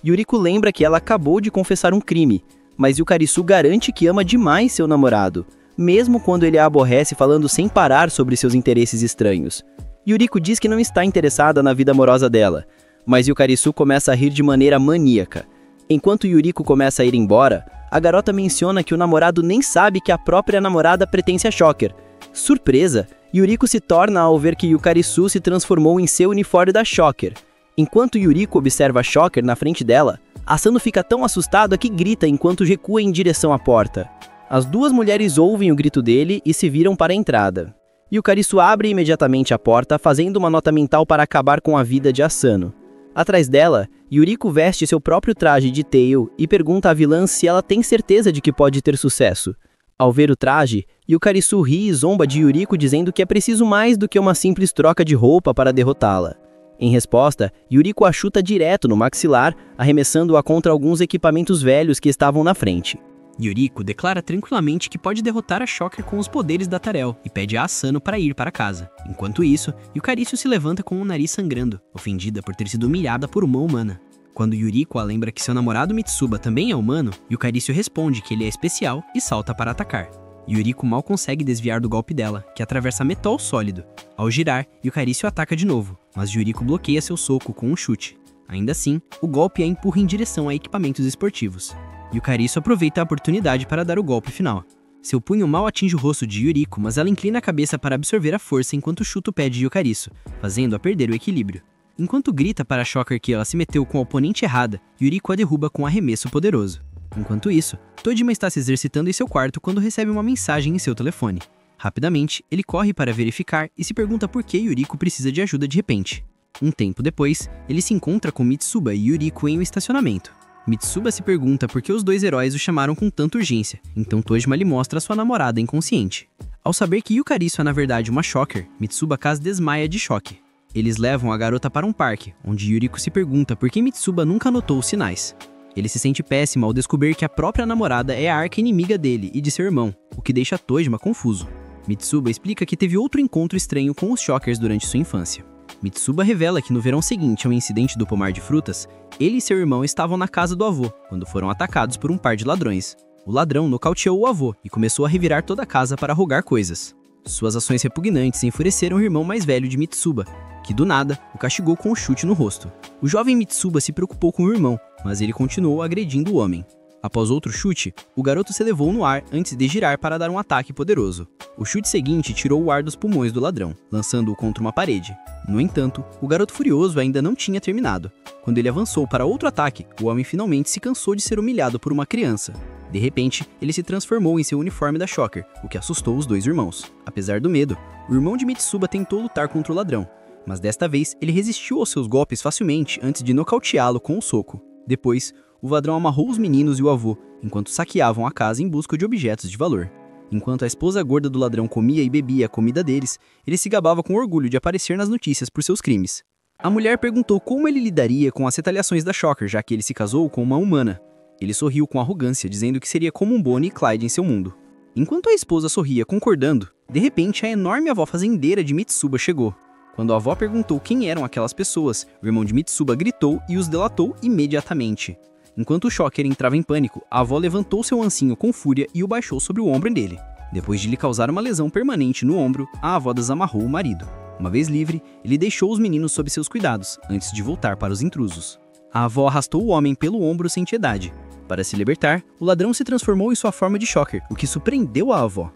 Yuriko lembra que ela acabou de confessar um crime, mas Yukarisu garante que ama demais seu namorado, mesmo quando ele a aborrece falando sem parar sobre seus interesses estranhos. Yuriko diz que não está interessada na vida amorosa dela, mas Yukarisu começa a rir de maneira maníaca. Enquanto Yuriko começa a ir embora, a garota menciona que o namorado nem sabe que a própria namorada pertence a Shocker. Surpresa, Yuriko se torna ao ver que Yukarisu se transformou em seu uniforme da Shocker. Enquanto Yuriko observa a Shocker na frente dela, Asano fica tão assustado que grita enquanto recua em direção à porta. As duas mulheres ouvem o grito dele e se viram para a entrada. Yukarisu abre imediatamente a porta, fazendo uma nota mental para acabar com a vida de Asano. Atrás dela, Yuriko veste seu próprio traje de Tail e pergunta à vilã se ela tem certeza de que pode ter sucesso. Ao ver o traje, Yukarisu ri e zomba de Yuriko dizendo que é preciso mais do que uma simples troca de roupa para derrotá-la. Em resposta, Yuriko a chuta direto no maxilar, arremessando-a contra alguns equipamentos velhos que estavam na frente. Yuriko declara tranquilamente que pode derrotar a Shocker com os poderes da Tarel e pede a Asano para ir para casa. Enquanto isso, Yukarisu se levanta com o nariz sangrando, ofendida por ter sido humilhada por uma humana. Quando Yuriko a lembra que seu namorado Mitsuba também é humano, Yukarisu responde que ele é especial e salta para atacar. Yuriko mal consegue desviar do golpe dela, que atravessa metal sólido. Ao girar, Yukarisu ataca de novo, mas Yuriko bloqueia seu soco com um chute. Ainda assim, o golpe a empurra em direção a equipamentos esportivos. Yukarisu aproveita a oportunidade para dar o golpe final. Seu punho mal atinge o rosto de Yuriko, mas ela inclina a cabeça para absorver a força enquanto chuta o pé de Yukarisu, fazendo-a perder o equilíbrio. Enquanto grita para Shocker que ela se meteu com a oponente errada, Yuriko a derruba com um arremesso poderoso. Enquanto isso, Tojima está se exercitando em seu quarto quando recebe uma mensagem em seu telefone. Rapidamente, ele corre para verificar e se pergunta por que Yuriko precisa de ajuda de repente. Um tempo depois, ele se encontra com Mitsuba e Yuriko em um estacionamento. Mitsuba se pergunta por que os dois heróis o chamaram com tanta urgência, então Tojima lhe mostra sua namorada inconsciente. Ao saber que Yukarisu é na verdade uma Shocker, Mitsuba quase desmaia de choque. Eles levam a garota para um parque, onde Yuriko se pergunta por que Mitsuba nunca notou os sinais. Ele se sente péssimo ao descobrir que a própria namorada é a arqui-inimiga dele e de seu irmão, o que deixa Tojima confuso. Mitsuba explica que teve outro encontro estranho com os Shockers durante sua infância. Mitsuba revela que no verão seguinte ao incidente do pomar de frutas, ele e seu irmão estavam na casa do avô, quando foram atacados por um par de ladrões. O ladrão nocauteou o avô e começou a revirar toda a casa para roubar coisas. Suas ações repugnantes enfureceram o irmão mais velho de Mitsuba, que do nada o castigou com um chute no rosto. O jovem Mitsuba se preocupou com o irmão, mas ele continuou agredindo o homem. Após outro chute, o garoto se elevou no ar antes de girar para dar um ataque poderoso. O chute seguinte tirou o ar dos pulmões do ladrão, lançando-o contra uma parede. No entanto, o garoto furioso ainda não tinha terminado. Quando ele avançou para outro ataque, o homem finalmente se cansou de ser humilhado por uma criança. De repente, ele se transformou em seu uniforme da Shocker, o que assustou os dois irmãos. Apesar do medo, o irmão de Mitsuba tentou lutar contra o ladrão, mas desta vez ele resistiu aos seus golpes facilmente antes de nocauteá-lo com um soco. Depois, o ladrão amarrou os meninos e o avô, enquanto saqueavam a casa em busca de objetos de valor. Enquanto a esposa gorda do ladrão comia e bebia a comida deles, ele se gabava com orgulho de aparecer nas notícias por seus crimes. A mulher perguntou como ele lidaria com as retaliações da Shocker, já que ele se casou com uma humana. Ele sorriu com arrogância, dizendo que seria como um Bonnie e Clyde em seu mundo. Enquanto a esposa sorria concordando, de repente a enorme avó fazendeira de Mitsuba chegou. Quando a avó perguntou quem eram aquelas pessoas, o irmão de Mitsuba gritou e os delatou imediatamente. Enquanto o Shocker entrava em pânico, a avó levantou seu ancinho com fúria e o baixou sobre o ombro dele. Depois de lhe causar uma lesão permanente no ombro, a avó desamarrou o marido. Uma vez livre, ele deixou os meninos sob seus cuidados, antes de voltar para os intrusos. A avó arrastou o homem pelo ombro sem piedade. Para se libertar, o ladrão se transformou em sua forma de Shocker, o que surpreendeu a avó.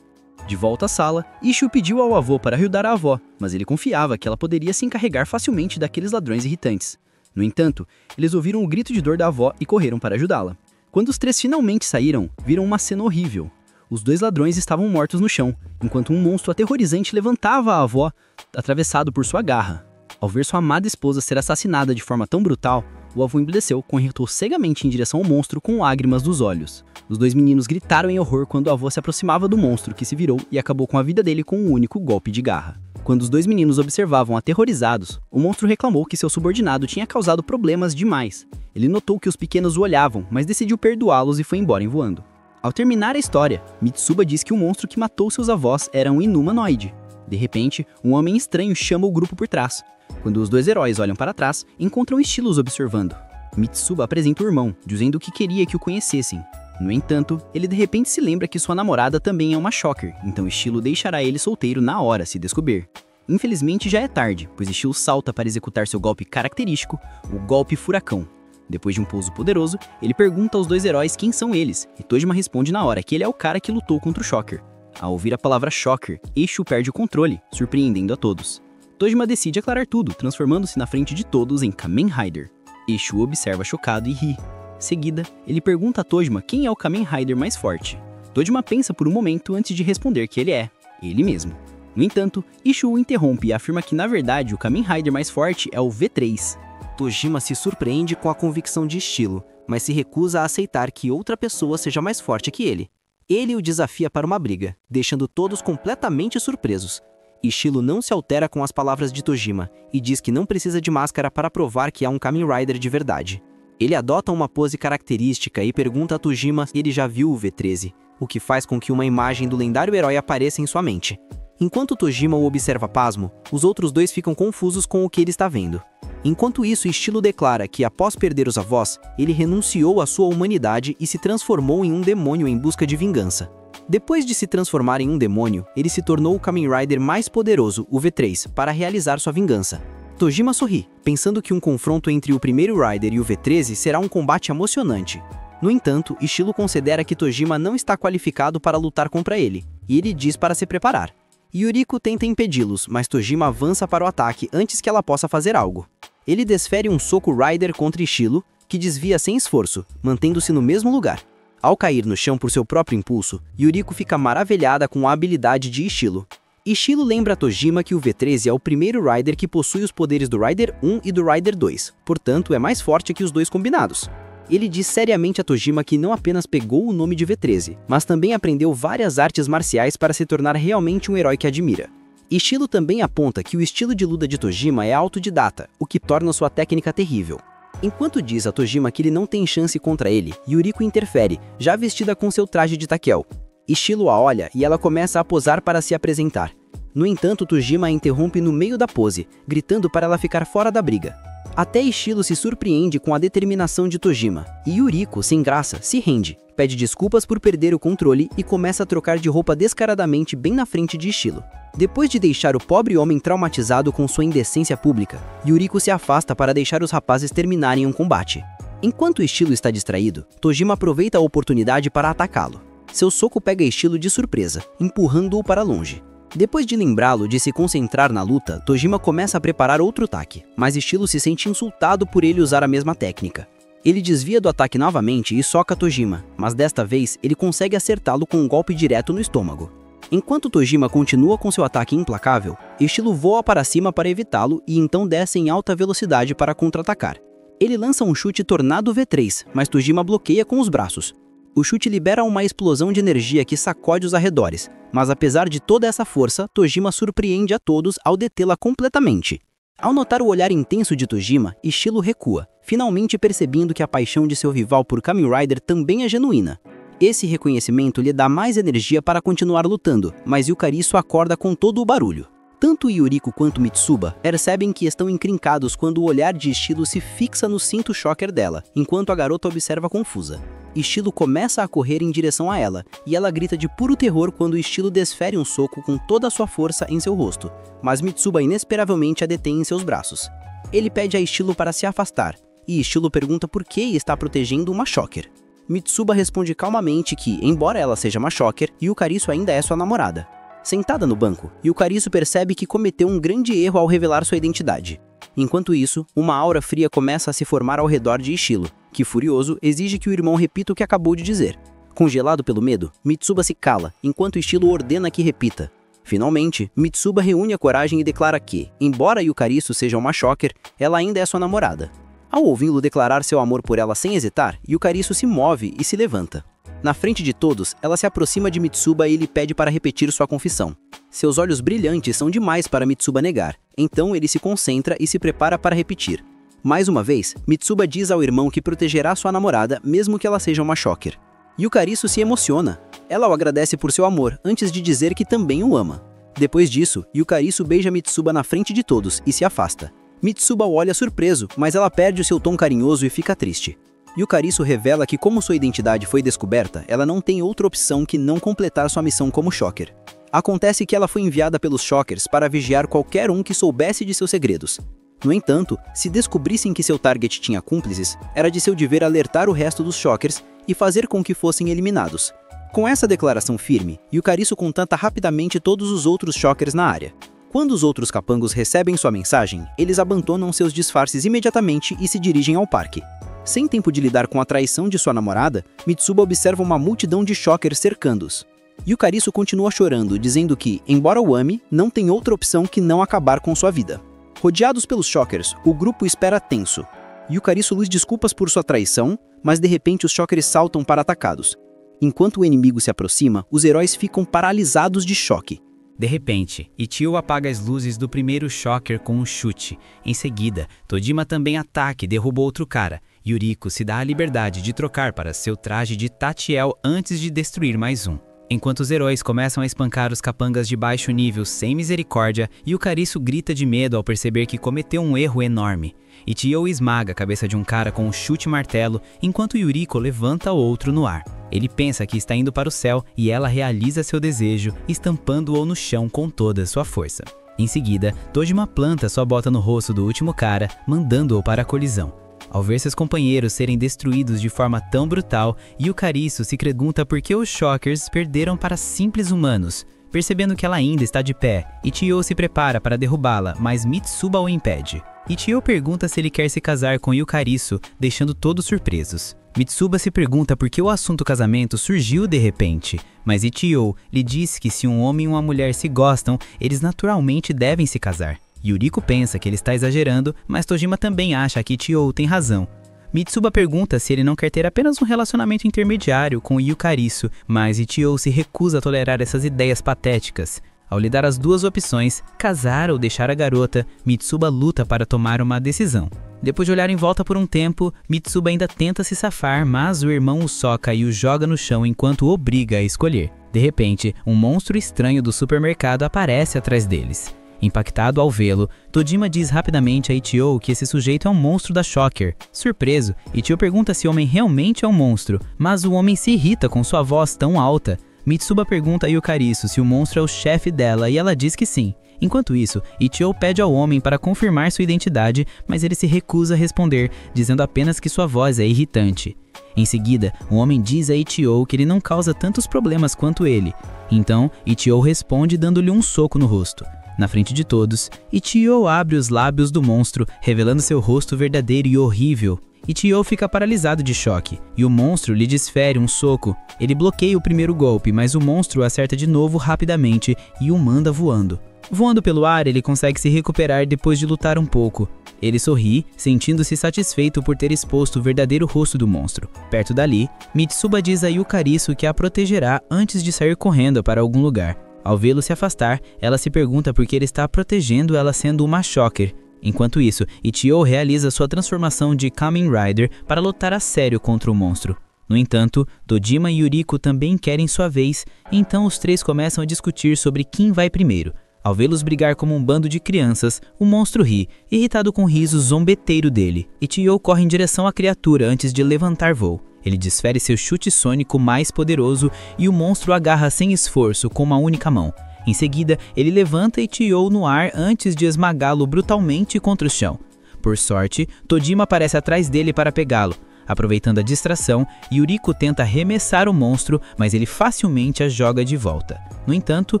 De volta à sala, Ishu pediu ao avô para ajudar a avó, mas ele confiava que ela poderia se encarregar facilmente daqueles ladrões irritantes. No entanto, eles ouviram o grito de dor da avó e correram para ajudá-la. Quando os três finalmente saíram, viram uma cena horrível. Os dois ladrões estavam mortos no chão, enquanto um monstro aterrorizante levantava a avó, atravessado por sua garra. Ao ver sua amada esposa ser assassinada de forma tão brutal, o avô emudeceu, correu cegamente em direção ao monstro com lágrimas nos olhos. Os dois meninos gritaram em horror quando o avô se aproximava do monstro, que se virou e acabou com a vida dele com um único golpe de garra. Quando os dois meninos observavam aterrorizados, o monstro reclamou que seu subordinado tinha causado problemas demais. Ele notou que os pequenos o olhavam, mas decidiu perdoá-los e foi embora voando. Ao terminar a história, Mitsuba diz que o monstro que matou seus avós era um inumanoide. De repente, um homem estranho chama o grupo por trás. Quando os dois heróis olham para trás, encontram Estilo os observando. Mitsuba apresenta o irmão, dizendo que queria que o conhecessem. No entanto, ele de repente se lembra que sua namorada também é uma Shocker, então Estilo deixará ele solteiro na hora se descobrir. Infelizmente já é tarde, pois Estilo salta para executar seu golpe característico, o golpe furacão. Depois de um pouso poderoso, ele pergunta aos dois heróis quem são eles, e Tojima responde na hora que ele é o cara que lutou contra o Shocker. Ao ouvir a palavra Shocker, Eshu perde o controle, surpreendendo a todos. Tojima decide aclarar tudo, transformando-se na frente de todos em Kamen Rider. Eshu observa chocado e ri. Seguida, ele pergunta a Tojima quem é o Kamen Rider mais forte. Tojima pensa por um momento antes de responder que ele é ele mesmo. No entanto, Eshu o interrompe e afirma que na verdade o Kamen Rider mais forte é o V3. Tojima se surpreende com a convicção de Estilo, mas se recusa a aceitar que outra pessoa seja mais forte que ele. Ele o desafia para uma briga, deixando todos completamente surpresos. Estilo não se altera com as palavras de Tojima e diz que não precisa de máscara para provar que é um Kamen Rider de verdade. Ele adota uma pose característica e pergunta a Tojima se ele já viu o V13, o que faz com que uma imagem do lendário herói apareça em sua mente. Enquanto Tojima o observa pasmo, os outros dois ficam confusos com o que ele está vendo. Enquanto isso, Estilo declara que após perder os avós, ele renunciou à sua humanidade e se transformou em um demônio em busca de vingança. Depois de se transformar em um demônio, ele se tornou o Kamen Rider mais poderoso, o V3, para realizar sua vingança. Tojima sorri, pensando que um confronto entre o primeiro Rider e o V13 será um combate emocionante. No entanto, Estilo considera que Tojima não está qualificado para lutar contra ele, e ele diz para se preparar. Yuriko tenta impedi-los, mas Tojima avança para o ataque antes que ela possa fazer algo. Ele desfere um soco Rider contra Estilo, que desvia sem esforço, mantendo-se no mesmo lugar. Ao cair no chão por seu próprio impulso, Yuriko fica maravilhada com a habilidade de Estilo. Estilo lembra a Tojima que o V13 é o primeiro Rider que possui os poderes do Rider 1 e do Rider 2, portanto é mais forte que os dois combinados. Ele diz seriamente a Tojima que não apenas pegou o nome de V13, mas também aprendeu várias artes marciais para se tornar realmente um herói que admira. Estilo também aponta que o estilo de luta de Tojima é autodidata, o que torna sua técnica terrível. Enquanto diz a Tojima que ele não tem chance contra ele, Yuriko interfere, já vestida com seu traje de Takel. Estilo a olha e ela começa a posar para se apresentar. No entanto, Tojima a interrompe no meio da pose, gritando para ela ficar fora da briga. Até Estilo se surpreende com a determinação de Tojima, e Yuriko, sem graça, se rende, pede desculpas por perder o controle e começa a trocar de roupa descaradamente bem na frente de Estilo. Depois de deixar o pobre homem traumatizado com sua indecência pública, Yuriko se afasta para deixar os rapazes terminarem um combate. Enquanto Estilo está distraído, Tojima aproveita a oportunidade para atacá-lo. Seu soco pega Estilo de surpresa, empurrando-o para longe. Depois de lembrá-lo de se concentrar na luta, Tojima começa a preparar outro ataque, mas Estilo se sente insultado por ele usar a mesma técnica. Ele desvia do ataque novamente e soca Tojima, mas desta vez ele consegue acertá-lo com um golpe direto no estômago. Enquanto Tojima continua com seu ataque implacável, Estilo voa para cima para evitá-lo e então desce em alta velocidade para contra-atacar. Ele lança um chute Tornado V3, mas Tojima bloqueia com os braços. O chute libera uma explosão de energia que sacode os arredores, mas apesar de toda essa força, Tojima surpreende a todos ao detê-la completamente. Ao notar o olhar intenso de Tojima, Estilo recua, finalmente percebendo que a paixão de seu rival por Kamen Rider também é genuína. Esse reconhecimento lhe dá mais energia para continuar lutando, mas Yukarisu acorda com todo o barulho. Tanto Yuriko quanto Mitsuba percebem que estão encrencados quando o olhar de Estilo se fixa no cinto Shocker dela, enquanto a garota observa confusa. Estilo começa a correr em direção a ela, e ela grita de puro terror quando Estilo desfere um soco com toda a sua força em seu rosto, mas Mitsuba inesperavelmente a detém em seus braços. Ele pede a Estilo para se afastar, e Estilo pergunta por que está protegendo uma Shocker. Mitsuba responde calmamente que, embora ela seja uma Shocker, Yukarisu ainda é sua namorada. Sentada no banco, Yukarisu percebe que cometeu um grande erro ao revelar sua identidade. Enquanto isso, uma aura fria começa a se formar ao redor de Estilo, que, furioso, exige que o irmão repita o que acabou de dizer. Congelado pelo medo, Mitsuba se cala, enquanto Estilo ordena que repita. Finalmente, Mitsuba reúne a coragem e declara que, embora Yukarisu seja uma Shocker, ela ainda é sua namorada. Ao ouvi-lo declarar seu amor por ela sem hesitar, Yukarisu se move e se levanta. Na frente de todos, ela se aproxima de Mitsuba e lhe pede para repetir sua confissão. Seus olhos brilhantes são demais para Mitsuba negar, então ele se concentra e se prepara para repetir. Mais uma vez, Mitsuba diz ao irmão que protegerá sua namorada mesmo que ela seja uma shocker. Yukarisu se emociona. Ela o agradece por seu amor, antes de dizer que também o ama. Depois disso, Yukarisu beija Mitsuba na frente de todos e se afasta. Mitsuba o olha surpreso, mas ela perde o seu tom carinhoso e fica triste. Yukarisu revela que como sua identidade foi descoberta, ela não tem outra opção que não completar sua missão como shocker. Acontece que ela foi enviada pelos shockers para vigiar qualquer um que soubesse de seus segredos. No entanto, se descobrissem que seu target tinha cúmplices, era de seu dever alertar o resto dos shockers e fazer com que fossem eliminados. Com essa declaração firme, Yukarisu contata rapidamente todos os outros shockers na área. Quando os outros capangos recebem sua mensagem, eles abandonam seus disfarces imediatamente e se dirigem ao parque. Sem tempo de lidar com a traição de sua namorada, Mitsuba observa uma multidão de shockers cercando-os. Yukarisu continua chorando, dizendo que, embora o ame, não tem outra opção que não acabar com sua vida. Rodeados pelos shockers, o grupo espera tenso. Yukarisu lhes desculpas por sua traição, mas de repente os shockers saltam para atacá-los. Enquanto o inimigo se aproxima, os heróis ficam paralisados de choque. De repente, Ichigo apaga as luzes do primeiro shocker com um chute. Em seguida, Tojima também ataca e derruba outro cara. Yuriko se dá a liberdade de trocar para seu traje de Tatiel antes de destruir mais um. Enquanto os heróis começam a espancar os capangas de baixo nível sem misericórdia, Yukarisu grita de medo ao perceber que cometeu um erro enorme. Ichigo esmaga a cabeça de um cara com um chute-martelo, enquanto Yuriko levanta outro no ar. Ele pensa que está indo para o céu e ela realiza seu desejo, estampando-o no chão com toda a sua força. Em seguida, Tojima planta sua bota no rosto do último cara, mandando-o para a colisão. Ao ver seus companheiros serem destruídos de forma tão brutal, Yukarisu se pergunta por que os shockers perderam para simples humanos. Percebendo que ela ainda está de pé, Ichigo se prepara para derrubá-la, mas Mitsuba o impede. Ichigo pergunta se ele quer se casar com Yukarisu, deixando todos surpresos. Mitsuba se pergunta por que o assunto casamento surgiu de repente, mas Ichigo lhe diz que se um homem e uma mulher se gostam, eles naturalmente devem se casar. Yuriko pensa que ele está exagerando, mas Tojima também acha que Ichigo tem razão. Mitsuba pergunta se ele não quer ter apenas um relacionamento intermediário com Yukarisu, mas Ichigo se recusa a tolerar essas ideias patéticas. Ao lhe dar as duas opções, casar ou deixar a garota, Mitsuba luta para tomar uma decisão. Depois de olhar em volta por um tempo, Mitsuba ainda tenta se safar, mas o irmão o soca e o joga no chão enquanto o obriga a escolher. De repente, um monstro estranho do supermercado aparece atrás deles. Impactado ao vê-lo, Tojima diz rapidamente a Ichigo que esse sujeito é um monstro da Shocker. Surpreso, Ichigo pergunta se o homem realmente é um monstro, mas o homem se irrita com sua voz tão alta. Mitsuba pergunta a Yukarisu se o monstro é o chefe dela e ela diz que sim. Enquanto isso, Ichigo pede ao homem para confirmar sua identidade, mas ele se recusa a responder, dizendo apenas que sua voz é irritante. Em seguida, o homem diz a Ichigo que ele não causa tantos problemas quanto ele. Então, Ichigo responde dando-lhe um soco no rosto. Na frente de todos, Ichigo abre os lábios do monstro, revelando seu rosto verdadeiro e horrível. Ichigo fica paralisado de choque, e o monstro lhe desfere um soco. Ele bloqueia o primeiro golpe, mas o monstro acerta de novo rapidamente e o manda voando. Voando pelo ar, ele consegue se recuperar depois de lutar um pouco. Ele sorri, sentindo-se satisfeito por ter exposto o verdadeiro rosto do monstro. Perto dali, Mitsuba diz a Yukarisu que a protegerá antes de sair correndo para algum lugar. Ao vê-lo se afastar, ela se pergunta por que ele está protegendo ela sendo uma shocker. Enquanto isso, Ichigo realiza sua transformação de Kamen Rider para lutar a sério contra o monstro. No entanto, Tojima e Yuriko também querem sua vez, então os três começam a discutir sobre quem vai primeiro. Ao vê-los brigar como um bando de crianças, o monstro ri, irritado com o riso zombeteiro dele. Ichigo corre em direção à criatura antes de levantar voo. Ele desfere seu chute sônico mais poderoso e o monstro agarra sem esforço com uma única mão. Em seguida, ele levanta Ichigo no ar antes de esmagá-lo brutalmente contra o chão. Por sorte, Tojima aparece atrás dele para pegá-lo. Aproveitando a distração, Yuriko tenta arremessar o monstro, mas ele facilmente a joga de volta. No entanto,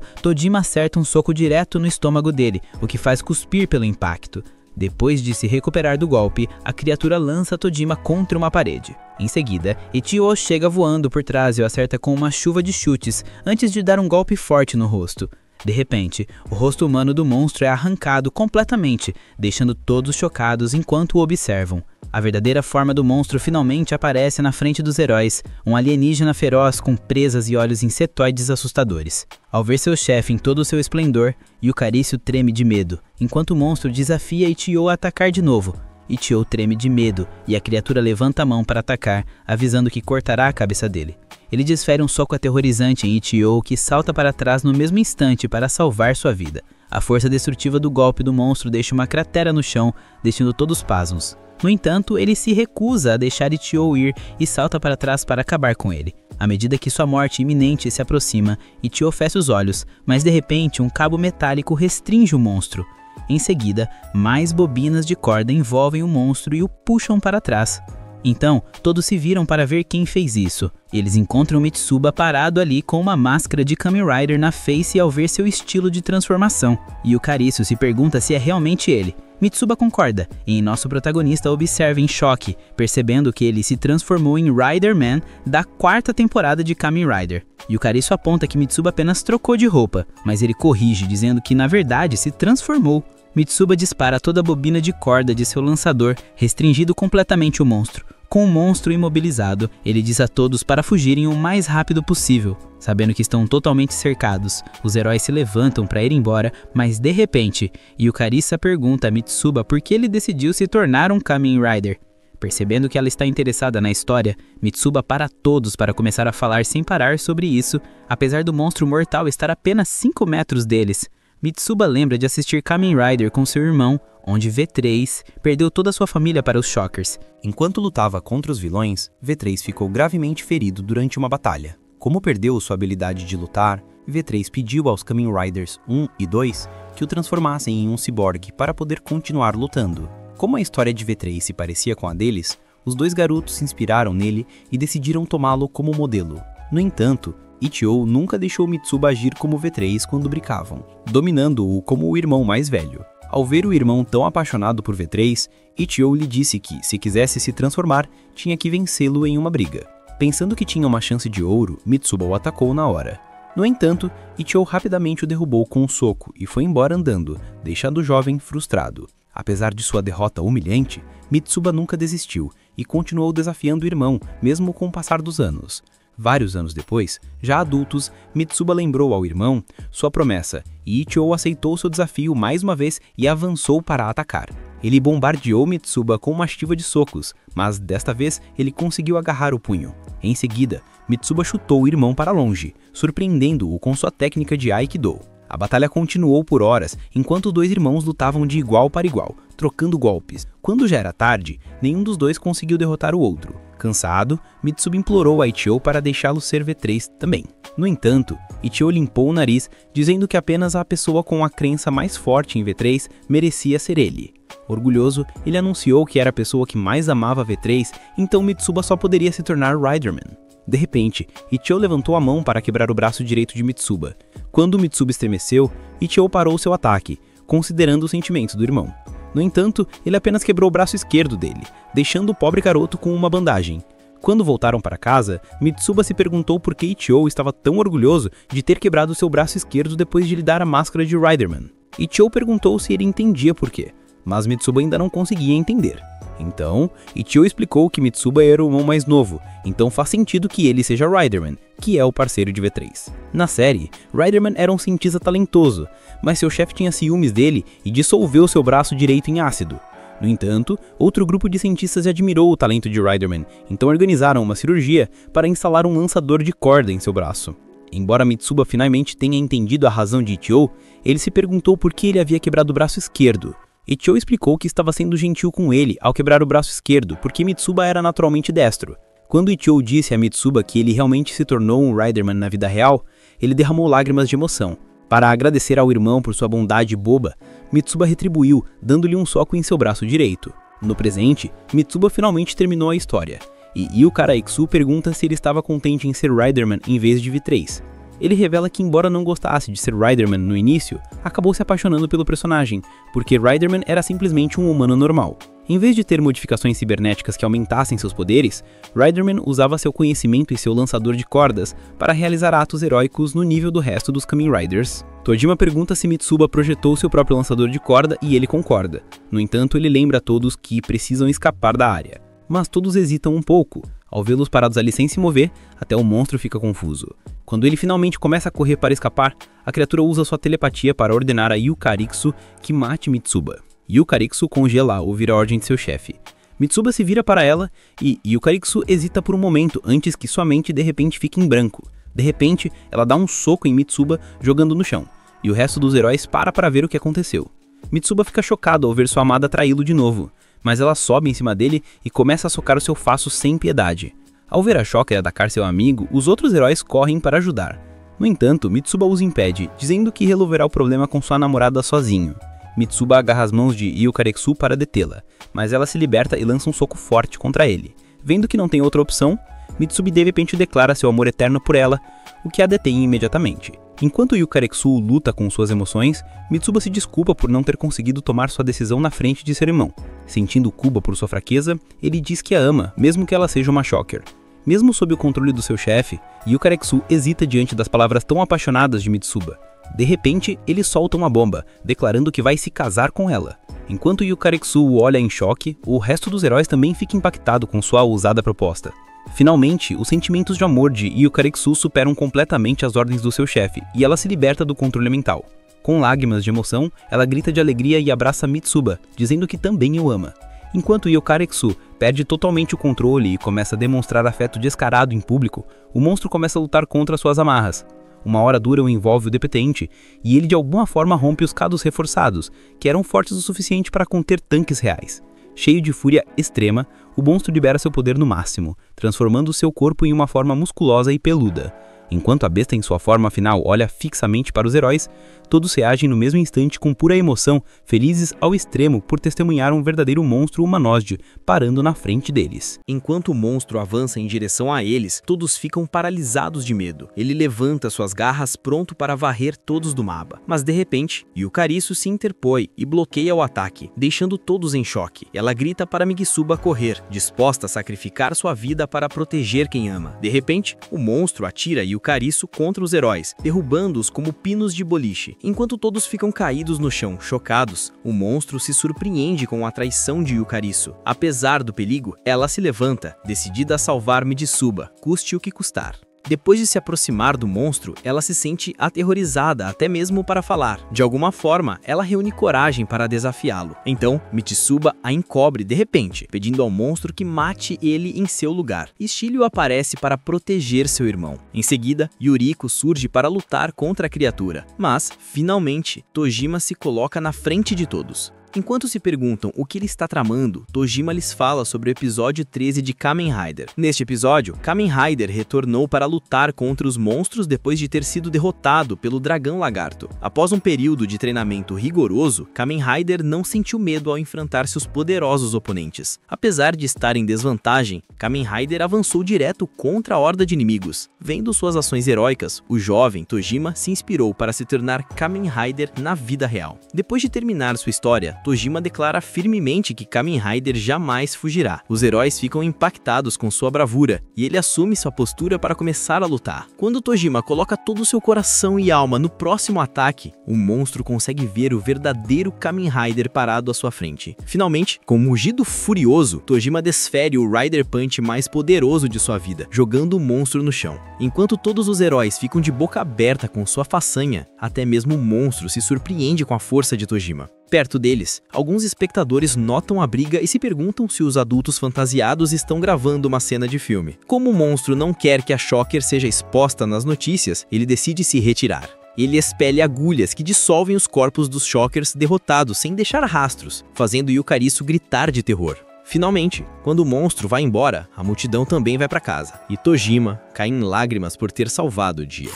Tojima acerta um soco direto no estômago dele, o que faz cuspir pelo impacto. Depois de se recuperar do golpe, a criatura lança Tojima contra uma parede. Em seguida, Ichigo chega voando por trás e o acerta com uma chuva de chutes, antes de dar um golpe forte no rosto. De repente, o rosto humano do monstro é arrancado completamente, deixando todos chocados enquanto o observam. A verdadeira forma do monstro finalmente aparece na frente dos heróis, um alienígena feroz com presas e olhos insetoides assustadores. Ao ver seu chefe em todo o seu esplendor, Yukarisu treme de medo, enquanto o monstro desafia Ichio a atacar de novo. Ichio treme de medo e a criatura levanta a mão para atacar, avisando que cortará a cabeça dele. Ele desfere um soco aterrorizante em Ichio, que salta para trás no mesmo instante para salvar sua vida. A força destrutiva do golpe do monstro deixa uma cratera no chão, deixando todos pasmos. No entanto, ele se recusa a deixar Ichio ir e salta para trás para acabar com ele. À medida que sua morte iminente se aproxima, Ichio fecha os olhos, mas de repente um cabo metálico restringe o monstro. Em seguida, mais bobinas de corda envolvem o monstro e o puxam para trás. Então, todos se viram para ver quem fez isso. Eles encontram Mitsuba parado ali com uma máscara de Kamen Rider na face ao ver seu estilo de transformação. Yukarisu se pergunta se é realmente ele. Mitsuba concorda, e nosso protagonista observa em choque, percebendo que ele se transformou em Rider-Man da 4ª temporada de Kamen Rider. Yukarisu aponta que Mitsuba apenas trocou de roupa, mas ele corrige, dizendo que na verdade se transformou. Mitsuba dispara toda a bobina de corda de seu lançador, restringindo completamente o monstro. Com o monstro imobilizado, ele diz a todos para fugirem o mais rápido possível. Sabendo que estão totalmente cercados, os heróis se levantam para ir embora, mas de repente, Yukarisu pergunta a Mitsuba por que ele decidiu se tornar um Kamen Rider. Percebendo que ela está interessada na história, Mitsuba para todos para começar a falar sem parar sobre isso, apesar do monstro mortal estar a apenas 5 metros deles. Mitsuba lembra de assistir Kamen Rider com seu irmão, onde V3 perdeu toda a sua família para os Shockers. Enquanto lutava contra os vilões, V3 ficou gravemente ferido durante uma batalha. Como perdeu sua habilidade de lutar, V3 pediu aos Kamen Riders 1 e 2 que o transformassem em um ciborgue para poder continuar lutando. Como a história de V3 se parecia com a deles, os dois garotos se inspiraram nele e decidiram tomá-lo como modelo. No entanto, Ichio nunca deixou Mitsuba agir como V3 quando brincavam, dominando-o como o irmão mais velho. Ao ver o irmão tão apaixonado por V3, Ichio lhe disse que, se quisesse se transformar, tinha que vencê-lo em uma briga. Pensando que tinha uma chance de ouro, Mitsuba o atacou na hora. No entanto, Ichio rapidamente o derrubou com um soco e foi embora andando, deixando o jovem frustrado. Apesar de sua derrota humilhante, Mitsuba nunca desistiu e continuou desafiando o irmão, mesmo com o passar dos anos. Vários anos depois, já adultos, Mitsuba lembrou ao irmão sua promessa e Ichio aceitou seu desafio mais uma vez e avançou para atacar. Ele bombardeou Mitsuba com uma estiva de socos, mas desta vez ele conseguiu agarrar o punho. Em seguida, Mitsuba chutou o irmão para longe, surpreendendo-o com sua técnica de Aikido. A batalha continuou por horas, enquanto os dois irmãos lutavam de igual para igual, trocando golpes. Quando já era tarde, nenhum dos dois conseguiu derrotar o outro. Cansado, Mitsuba implorou a Ichio para deixá-lo ser V3 também. No entanto, Ichio limpou o nariz, dizendo que apenas a pessoa com a crença mais forte em V3 merecia ser ele. Orgulhoso, ele anunciou que era a pessoa que mais amava V3, então Mitsuba só poderia se tornar Riderman. De repente, Ichio levantou a mão para quebrar o braço direito de Mitsuba. Quando Mitsuba estremeceu, Ichio parou seu ataque, considerando os sentimentos do irmão. No entanto, ele apenas quebrou o braço esquerdo dele, deixando o pobre garoto com uma bandagem. Quando voltaram para casa, Mitsuba se perguntou por que Ichio estava tão orgulhoso de ter quebrado seu braço esquerdo depois de lhe dar a máscara de Riderman. Ichio perguntou se ele entendia por quê, mas Mitsuba ainda não conseguia entender. Então, Ichio explicou que Mitsuba era o irmão mais novo, então faz sentido que ele seja Riderman, que é o parceiro de V3. Na série, Riderman era um cientista talentoso, mas seu chefe tinha ciúmes dele e dissolveu seu braço direito em ácido. No entanto, outro grupo de cientistas admirou o talento de Riderman, então organizaram uma cirurgia para instalar um lançador de corda em seu braço. Embora Mitsuba finalmente tenha entendido a razão de Ichio, ele se perguntou por que ele havia quebrado o braço esquerdo. Ichio explicou que estava sendo gentil com ele ao quebrar o braço esquerdo, porque Mitsuba era naturalmente destro. Quando Ichio disse a Mitsuba que ele realmente se tornou um Riderman na vida real, ele derramou lágrimas de emoção. Para agradecer ao irmão por sua bondade boba, Mitsuba retribuiu, dando-lhe um soco em seu braço direito. No presente, Mitsuba finalmente terminou a história, e Yu Karaitsu pergunta se ele estava contente em ser Riderman em vez de V3. Ele revela que, embora não gostasse de ser Riderman no início, acabou se apaixonando pelo personagem, porque Riderman era simplesmente um humano normal. Em vez de ter modificações cibernéticas que aumentassem seus poderes, Riderman usava seu conhecimento e seu lançador de cordas para realizar atos heróicos no nível do resto dos Kamen Riders. Tojima pergunta se Mitsuba projetou seu próprio lançador de corda e ele concorda. No entanto, ele lembra a todos que precisam escapar da área. Mas todos hesitam um pouco. Ao vê-los parados ali sem se mover, até o monstro fica confuso. Quando ele finalmente começa a correr para escapar, a criatura usa sua telepatia para ordenar a Yukariksu que mate Mitsuba. Yukariksu congela ao ouvir a ordem de seu chefe. Mitsuba se vira para ela e Yukariksu hesita por um momento antes que sua mente de repente fique em branco. De repente, ela dá um soco em Mitsuba, jogando no chão, e o resto dos heróis para ver o que aconteceu. Mitsuba fica chocado ao ver sua amada traí-lo de novo, mas ela sobe em cima dele e começa a socar o seu faço sem piedade. Ao ver a Shocker atacar seu amigo, os outros heróis correm para ajudar. No entanto, Mitsuba os impede, dizendo que resolverá o problema com sua namorada sozinho. Mitsuba agarra as mãos de Yukariksu para detê-la, mas ela se liberta e lança um soco forte contra ele. Vendo que não tem outra opção, Mitsuba de repente declara seu amor eterno por ela, o que a detém imediatamente. Enquanto Yukariksu luta com suas emoções, Mitsuba se desculpa por não ter conseguido tomar sua decisão na frente de seu irmão. Sentindo culpa por sua fraqueza, ele diz que a ama, mesmo que ela seja uma Shocker. Mesmo sob o controle do seu chefe, Yukariksu hesita diante das palavras tão apaixonadas de Mitsuba. De repente, ele solta uma bomba, declarando que vai se casar com ela. Enquanto Yukariksu o olha em choque, o resto dos heróis também fica impactado com sua ousada proposta. Finalmente, os sentimentos de amor de Yukariksu superam completamente as ordens do seu chefe, e ela se liberta do controle mental. Com lágrimas de emoção, ela grita de alegria e abraça Mitsuba, dizendo que também o ama. Enquanto Yukariksu perde totalmente o controle e começa a demonstrar afeto descarado em público, o monstro começa a lutar contra suas amarras. Uma hora dura o envolve o depetente, e ele de alguma forma rompe os cados reforçados, que eram fortes o suficiente para conter tanques reais. Cheio de fúria extrema, o monstro libera seu poder no máximo, transformando seu corpo em uma forma musculosa e peluda. Enquanto a besta em sua forma final olha fixamente para os heróis, todos reagem no mesmo instante com pura emoção, felizes ao extremo por testemunhar um verdadeiro monstro humanoide parando na frente deles. Enquanto o monstro avança em direção a eles, todos ficam paralisados de medo. Ele levanta suas garras pronto para varrer todos do mapa. Mas de repente, Yukarisu se interpõe e bloqueia o ataque, deixando todos em choque. Ela grita para Mitsuba correr, disposta a sacrificar sua vida para proteger quem ama. De repente, o monstro atira Yukarisu contra os heróis, derrubando-os como pinos de boliche. Enquanto todos ficam caídos no chão, chocados, o monstro se surpreende com a traição de Yukarisu. Apesar do perigo, ela se levanta, decidida a salvar Mitsuba, custe o que custar. Depois de se aproximar do monstro, ela se sente aterrorizada até mesmo para falar. De alguma forma, ela reúne coragem para desafiá-lo. Então, Mitsuba a encobre de repente, pedindo ao monstro que mate ele em seu lugar. Shiryu aparece para proteger seu irmão. Em seguida, Yuriko surge para lutar contra a criatura. Mas, finalmente, Tojima se coloca na frente de todos. Enquanto se perguntam o que ele está tramando, Tojima lhes fala sobre o episódio 13 de Kamen Rider. Neste episódio, Kamen Rider retornou para lutar contra os monstros depois de ter sido derrotado pelo Dragão Lagarto. Após um período de treinamento rigoroso, Kamen Rider não sentiu medo ao enfrentar seus poderosos oponentes. Apesar de estar em desvantagem, Kamen Rider avançou direto contra a horda de inimigos. Vendo suas ações heróicas, o jovem Tojima se inspirou para se tornar Kamen Rider na vida real. Depois de terminar sua história, Tojima declara firmemente que Kamen Rider jamais fugirá. Os heróis ficam impactados com sua bravura e ele assume sua postura para começar a lutar. Quando Tojima coloca todo o seu coração e alma no próximo ataque, o monstro consegue ver o verdadeiro Kamen Rider parado à sua frente. Finalmente, com um mugido furioso, Tojima desfere o Rider Punch mais poderoso de sua vida, jogando o monstro no chão. Enquanto todos os heróis ficam de boca aberta com sua façanha, até mesmo o monstro se surpreende com a força de Tojima. Perto deles, alguns espectadores notam a briga e se perguntam se os adultos fantasiados estão gravando uma cena de filme. Como o monstro não quer que a Shocker seja exposta nas notícias, ele decide se retirar. Ele expele agulhas que dissolvem os corpos dos Shockers derrotados sem deixar rastros, fazendo Yukarisu gritar de terror. Finalmente, quando o monstro vai embora, a multidão também vai para casa, e Tojima cai em lágrimas por ter salvado o dia.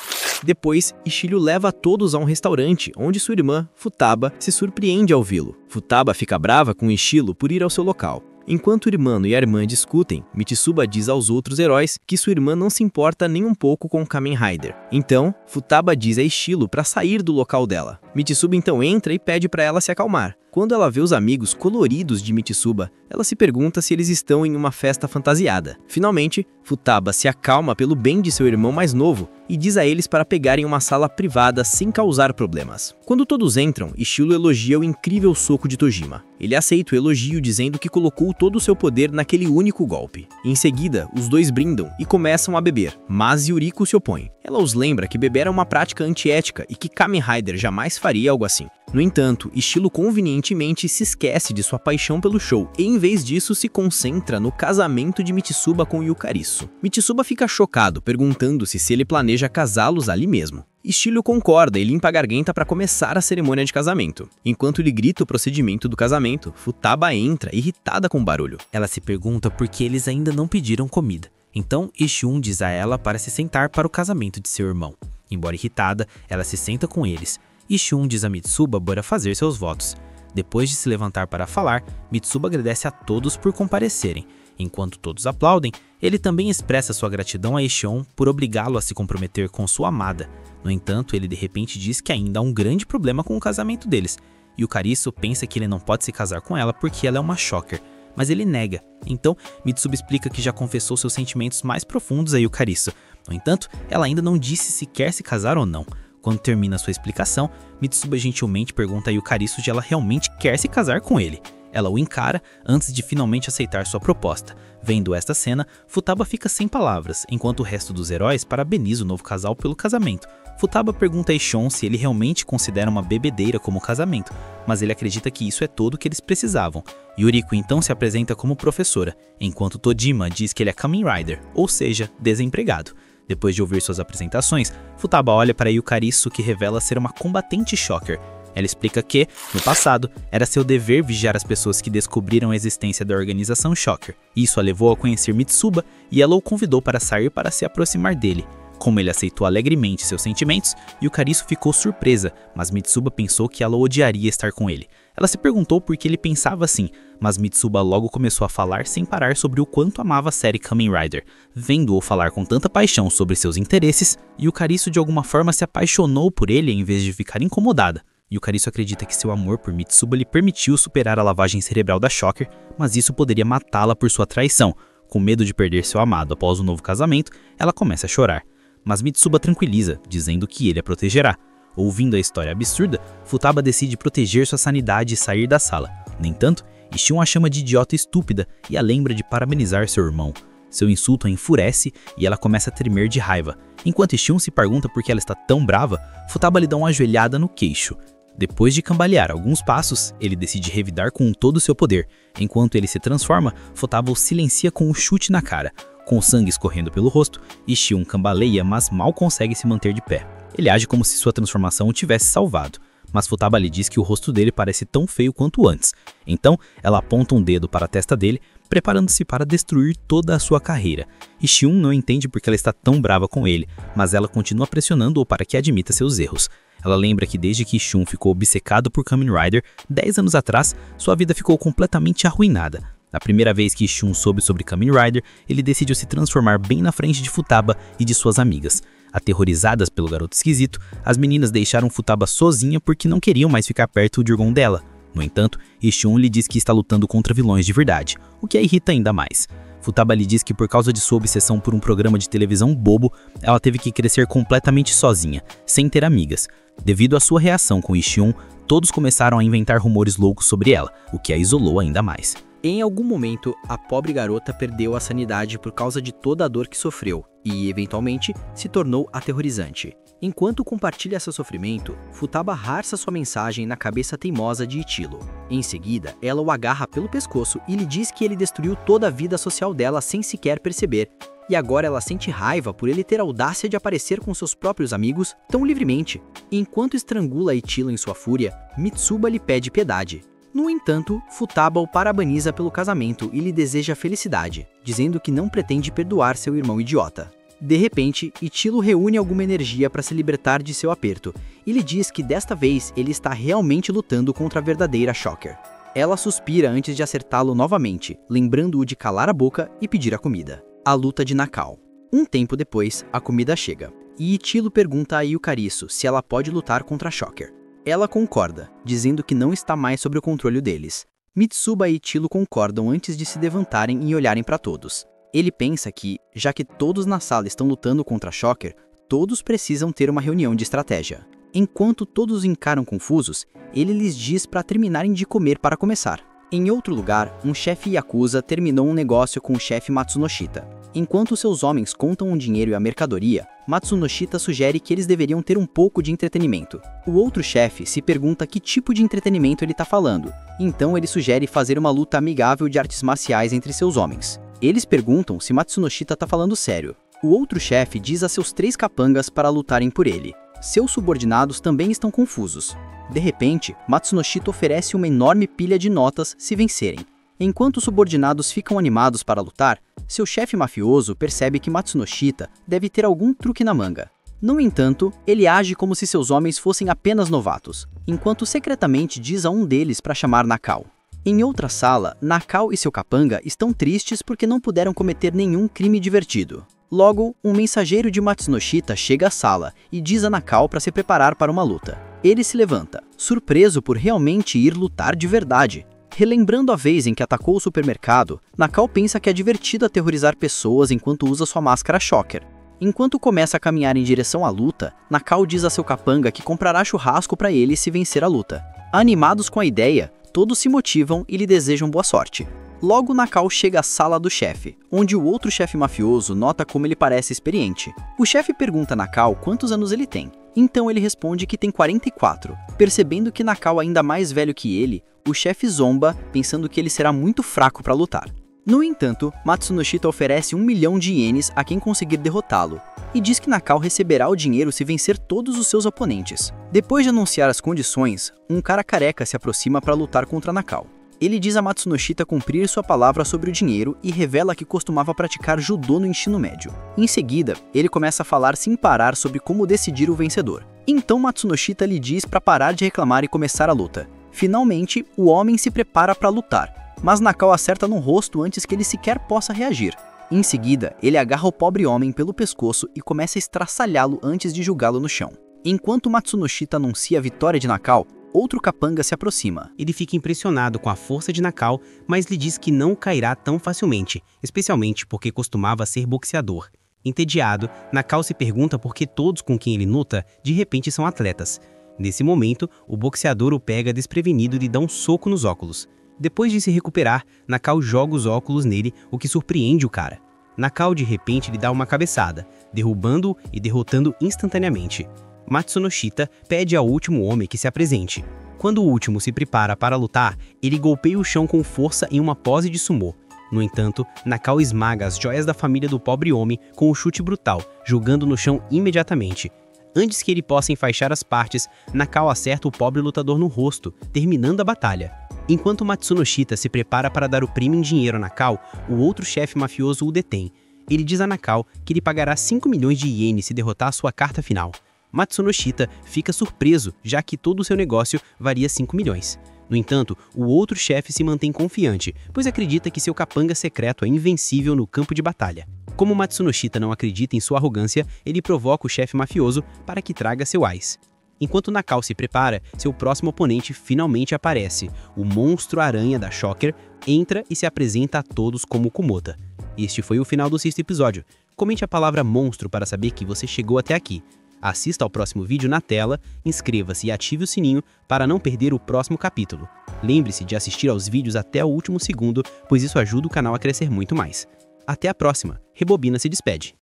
Depois, Shiryu leva todos a um restaurante, onde sua irmã, Futaba, se surpreende ao vê-lo. Futaba fica brava com Shiryu por ir ao seu local. Enquanto o irmão e a irmã discutem, Mitsuba diz aos outros heróis que sua irmã não se importa nem um pouco com Kamen Rider. Então, Futaba diz a Shiryu para sair do local dela. Mitsuba então entra e pede para ela se acalmar. Quando ela vê os amigos coloridos de Mitsuba, ela se pergunta se eles estão em uma festa fantasiada. Finalmente, Futaba se acalma pelo bem de seu irmão mais novo e diz a eles para pegarem uma sala privada sem causar problemas. Quando todos entram, Ichiro elogia o incrível soco de Tojima. Ele aceita o elogio dizendo que colocou todo o seu poder naquele único golpe. Em seguida, os dois brindam e começam a beber, mas Yuriko se opõe. Ela os lembra que beber é uma prática antiética e que Kamen Rider jamais faria algo assim. No entanto, Ichiro convenientemente se esquece de sua paixão pelo show e, em vez disso, se concentra no casamento de Mitsuba com Yukarisu. Mitsuba fica chocado, perguntando-se se ele planeja casá-los ali mesmo. Ichiro concorda e limpa a garganta para começar a cerimônia de casamento. Enquanto ele grita o procedimento do casamento, Futaba entra, irritada com o barulho. Ela se pergunta por que eles ainda não pediram comida. Então, Ishun diz a ela para se sentar para o casamento de seu irmão. Embora irritada, ela se senta com eles. Ishun diz a Mitsuba para fazer seus votos. Depois de se levantar para falar, Mitsuba agradece a todos por comparecerem. Enquanto todos aplaudem, ele também expressa sua gratidão a Ishun por obrigá-lo a se comprometer com sua amada. No entanto, ele de repente diz que ainda há um grande problema com o casamento deles. Yukarisu pensa que ele não pode se casar com ela porque ela é uma shocker, mas ele nega. Então, Mitsuba explica que já confessou seus sentimentos mais profundos a Yukarisu. No entanto, ela ainda não disse se quer se casar ou não. Quando termina sua explicação, Mitsuba gentilmente pergunta a Yukarisu se ela realmente quer se casar com ele. Ela o encara antes de finalmente aceitar sua proposta. Vendo esta cena, Futaba fica sem palavras, enquanto o resto dos heróis parabeniza o novo casal pelo casamento. Futaba pergunta a Ishun se ele realmente considera uma bebedeira como casamento, mas ele acredita que isso é tudo o que eles precisavam. Yuriko então se apresenta como professora, enquanto Tojima diz que ele é Kamen Rider, ou seja, desempregado. Depois de ouvir suas apresentações, Futaba olha para Yukarisu, que revela ser uma combatente shocker. Ela explica que, no passado, era seu dever vigiar as pessoas que descobriram a existência da organização Shocker. Isso a levou a conhecer Mitsuba e ela o convidou para sair para se aproximar dele. Como ele aceitou alegremente seus sentimentos, Yukarisu ficou surpresa, mas Mitsuba pensou que ela odiaria estar com ele. Ela se perguntou por que ele pensava assim, mas Mitsuba logo começou a falar sem parar sobre o quanto amava a série Kamen Rider. Vendo-o falar com tanta paixão sobre seus interesses, Yukarisu de alguma forma se apaixonou por ele em vez de ficar incomodada. Yukarisu acredita que seu amor por Mitsuba lhe permitiu superar a lavagem cerebral da Shocker, mas isso poderia matá-la por sua traição. Com medo de perder seu amado após o novo casamento, ela começa a chorar. Mas Mitsuba tranquiliza, dizendo que ele a protegerá. Ouvindo a história absurda, Futaba decide proteger sua sanidade e sair da sala. No entanto, Ishun a chama de idiota estúpida e a lembra de parabenizar seu irmão. Seu insulto a enfurece e ela começa a tremer de raiva. Enquanto Ishun se pergunta por que ela está tão brava, Futaba lhe dá uma joelhada no queixo. Depois de cambalear alguns passos, ele decide revidar com todo o seu poder. Enquanto ele se transforma, Futaba o silencia com um chute na cara. Com o sangue escorrendo pelo rosto, Ishun cambaleia, mas mal consegue se manter de pé. Ele age como se sua transformação o tivesse salvado, mas Futaba lhe diz que o rosto dele parece tão feio quanto antes. Então, ela aponta um dedo para a testa dele, preparando-se para destruir toda a sua carreira. Ishun não entende porque ela está tão brava com ele, mas ela continua pressionando-o para que admita seus erros. Ela lembra que desde que Ishun ficou obcecado por Kamen Rider, 10 anos atrás, sua vida ficou completamente arruinada. Na primeira vez que Ishun soube sobre Kamen Rider, ele decidiu se transformar bem na frente de Futaba e de suas amigas. Aterrorizadas pelo garoto esquisito, as meninas deixaram Futaba sozinha porque não queriam mais ficar perto do irmão dela. No entanto, Ishun lhe diz que está lutando contra vilões de verdade, o que a irrita ainda mais. Futaba lhe diz que por causa de sua obsessão por um programa de televisão bobo, ela teve que crescer completamente sozinha, sem ter amigas. Devido à sua reação com Ishun, todos começaram a inventar rumores loucos sobre ela, o que a isolou ainda mais. Em algum momento, a pobre garota perdeu a sanidade por causa de toda a dor que sofreu e, eventualmente, se tornou aterrorizante. Enquanto compartilha seu sofrimento, Futaba harça sua mensagem na cabeça teimosa de Ichiro. Em seguida, ela o agarra pelo pescoço e lhe diz que ele destruiu toda a vida social dela sem sequer perceber, e agora ela sente raiva por ele ter a audácia de aparecer com seus próprios amigos tão livremente. Enquanto estrangula Ichiro em sua fúria, Mitsuba lhe pede piedade. No entanto, Futaba o parabeniza pelo casamento e lhe deseja felicidade, dizendo que não pretende perdoar seu irmão idiota. De repente, Ichiro reúne alguma energia para se libertar de seu aperto e lhe diz que desta vez ele está realmente lutando contra a verdadeira Shocker. Ela suspira antes de acertá-lo novamente, lembrando-o de calar a boca e pedir a comida. A luta de Nakao. Um tempo depois, a comida chega, e Ichiro pergunta a Yukarisu se ela pode lutar contra a Shocker. Ela concorda, dizendo que não está mais sob o controle deles. Mitsuba e Ichiro concordam antes de se levantarem e olharem para todos. Ele pensa que, já que todos na sala estão lutando contra Shocker, todos precisam ter uma reunião de estratégia. Enquanto todos os encaram confusos, ele lhes diz para terminarem de comer para começar. Em outro lugar, um chefe Yakuza terminou um negócio com o chefe Matsunoshita. Enquanto seus homens contam o dinheiro e a mercadoria, Matsunoshita sugere que eles deveriam ter um pouco de entretenimento. O outro chefe se pergunta que tipo de entretenimento ele está falando, então ele sugere fazer uma luta amigável de artes marciais entre seus homens. Eles perguntam se Matsunoshita está falando sério. O outro chefe diz a seus 3 capangas para lutarem por ele. Seus subordinados também estão confusos. De repente, Matsunoshita oferece uma enorme pilha de notas se vencerem. Enquanto os subordinados ficam animados para lutar, seu chefe mafioso percebe que Matsunoshita deve ter algum truque na manga. No entanto, ele age como se seus homens fossem apenas novatos, enquanto secretamente diz a um deles para chamar Nakao. Em outra sala, Nakao e seu capanga estão tristes porque não puderam cometer nenhum crime divertido. Logo, um mensageiro de Matsunoshita chega à sala e diz a Nakao para se preparar para uma luta. Ele se levanta, surpreso por realmente ir lutar de verdade. Relembrando a vez em que atacou o supermercado, Nakao pensa que é divertido aterrorizar pessoas enquanto usa sua máscara Shocker. Enquanto começa a caminhar em direção à luta, Nakao diz a seu capanga que comprará churrasco para ele se vencer a luta. Animados com a ideia, todos se motivam e lhe desejam boa sorte. Logo, Nakao chega à sala do chefe, onde o outro chefe mafioso nota como ele parece experiente. O chefe pergunta a Nakao quantos anos ele tem. Então ele responde que tem 44. Percebendo que Nakao é ainda mais velho que ele, o chefe zomba, pensando que ele será muito fraco para lutar. No entanto, Matsunoshita oferece 1 milhão de ienes a quem conseguir derrotá-lo, e diz que Nakao receberá o dinheiro se vencer todos os seus oponentes. Depois de anunciar as condições, um cara careca se aproxima para lutar contra Nakao. Ele diz a Matsunoshita cumprir sua palavra sobre o dinheiro e revela que costumava praticar judô no ensino médio. Em seguida, ele começa a falar sem parar sobre como decidir o vencedor. Então Matsunoshita lhe diz para parar de reclamar e começar a luta. Finalmente, o homem se prepara para lutar, mas Nakao acerta no rosto antes que ele sequer possa reagir. Em seguida, ele agarra o pobre homem pelo pescoço e começa a estraçalhá-lo antes de jogá-lo no chão. Enquanto Matsunoshita anuncia a vitória de Nakao, outro capanga se aproxima. Ele fica impressionado com a força de Nakao, mas lhe diz que não cairá tão facilmente, especialmente porque costumava ser boxeador. Entediado, Nakao se pergunta por que todos com quem ele luta de repente são atletas. Nesse momento, o boxeador o pega desprevenido e lhe dá um soco nos óculos. Depois de se recuperar, Nakao joga os óculos nele, o que surpreende o cara. Nakao de repente lhe dá uma cabeçada, derrubando-o e derrotando instantaneamente. Matsunoshita pede ao último homem que se apresente. Quando o último se prepara para lutar, ele golpeia o chão com força em uma pose de sumô. No entanto, Nakao esmaga as joias da família do pobre homem com um chute brutal, jogando no chão imediatamente. Antes que ele possa enfaixar as partes, Nakao acerta o pobre lutador no rosto, terminando a batalha. Enquanto Matsunoshita se prepara para dar o prêmio em dinheiro a Nakao, o outro chefe mafioso o detém. Ele diz a Nakao que ele pagará 5 milhões de ienes se derrotar a sua carta final. Matsunoshita fica surpreso, já que todo o seu negócio valia 5 milhões. No entanto, o outro chefe se mantém confiante, pois acredita que seu capanga secreto é invencível no campo de batalha. Como Matsunoshita não acredita em sua arrogância, ele provoca o chefe mafioso para que traga seu ice. Enquanto Nakao se prepara, seu próximo oponente finalmente aparece. O monstro aranha da Shocker entra e se apresenta a todos como Kumoda. Este foi o final do 6º episódio. Comente a palavra monstro para saber que você chegou até aqui. Assista ao próximo vídeo na tela, inscreva-se e ative o sininho para não perder o próximo capítulo. Lembre-se de assistir aos vídeos até o último segundo, pois isso ajuda o canal a crescer muito mais. Até a próxima. Rebobina se despede.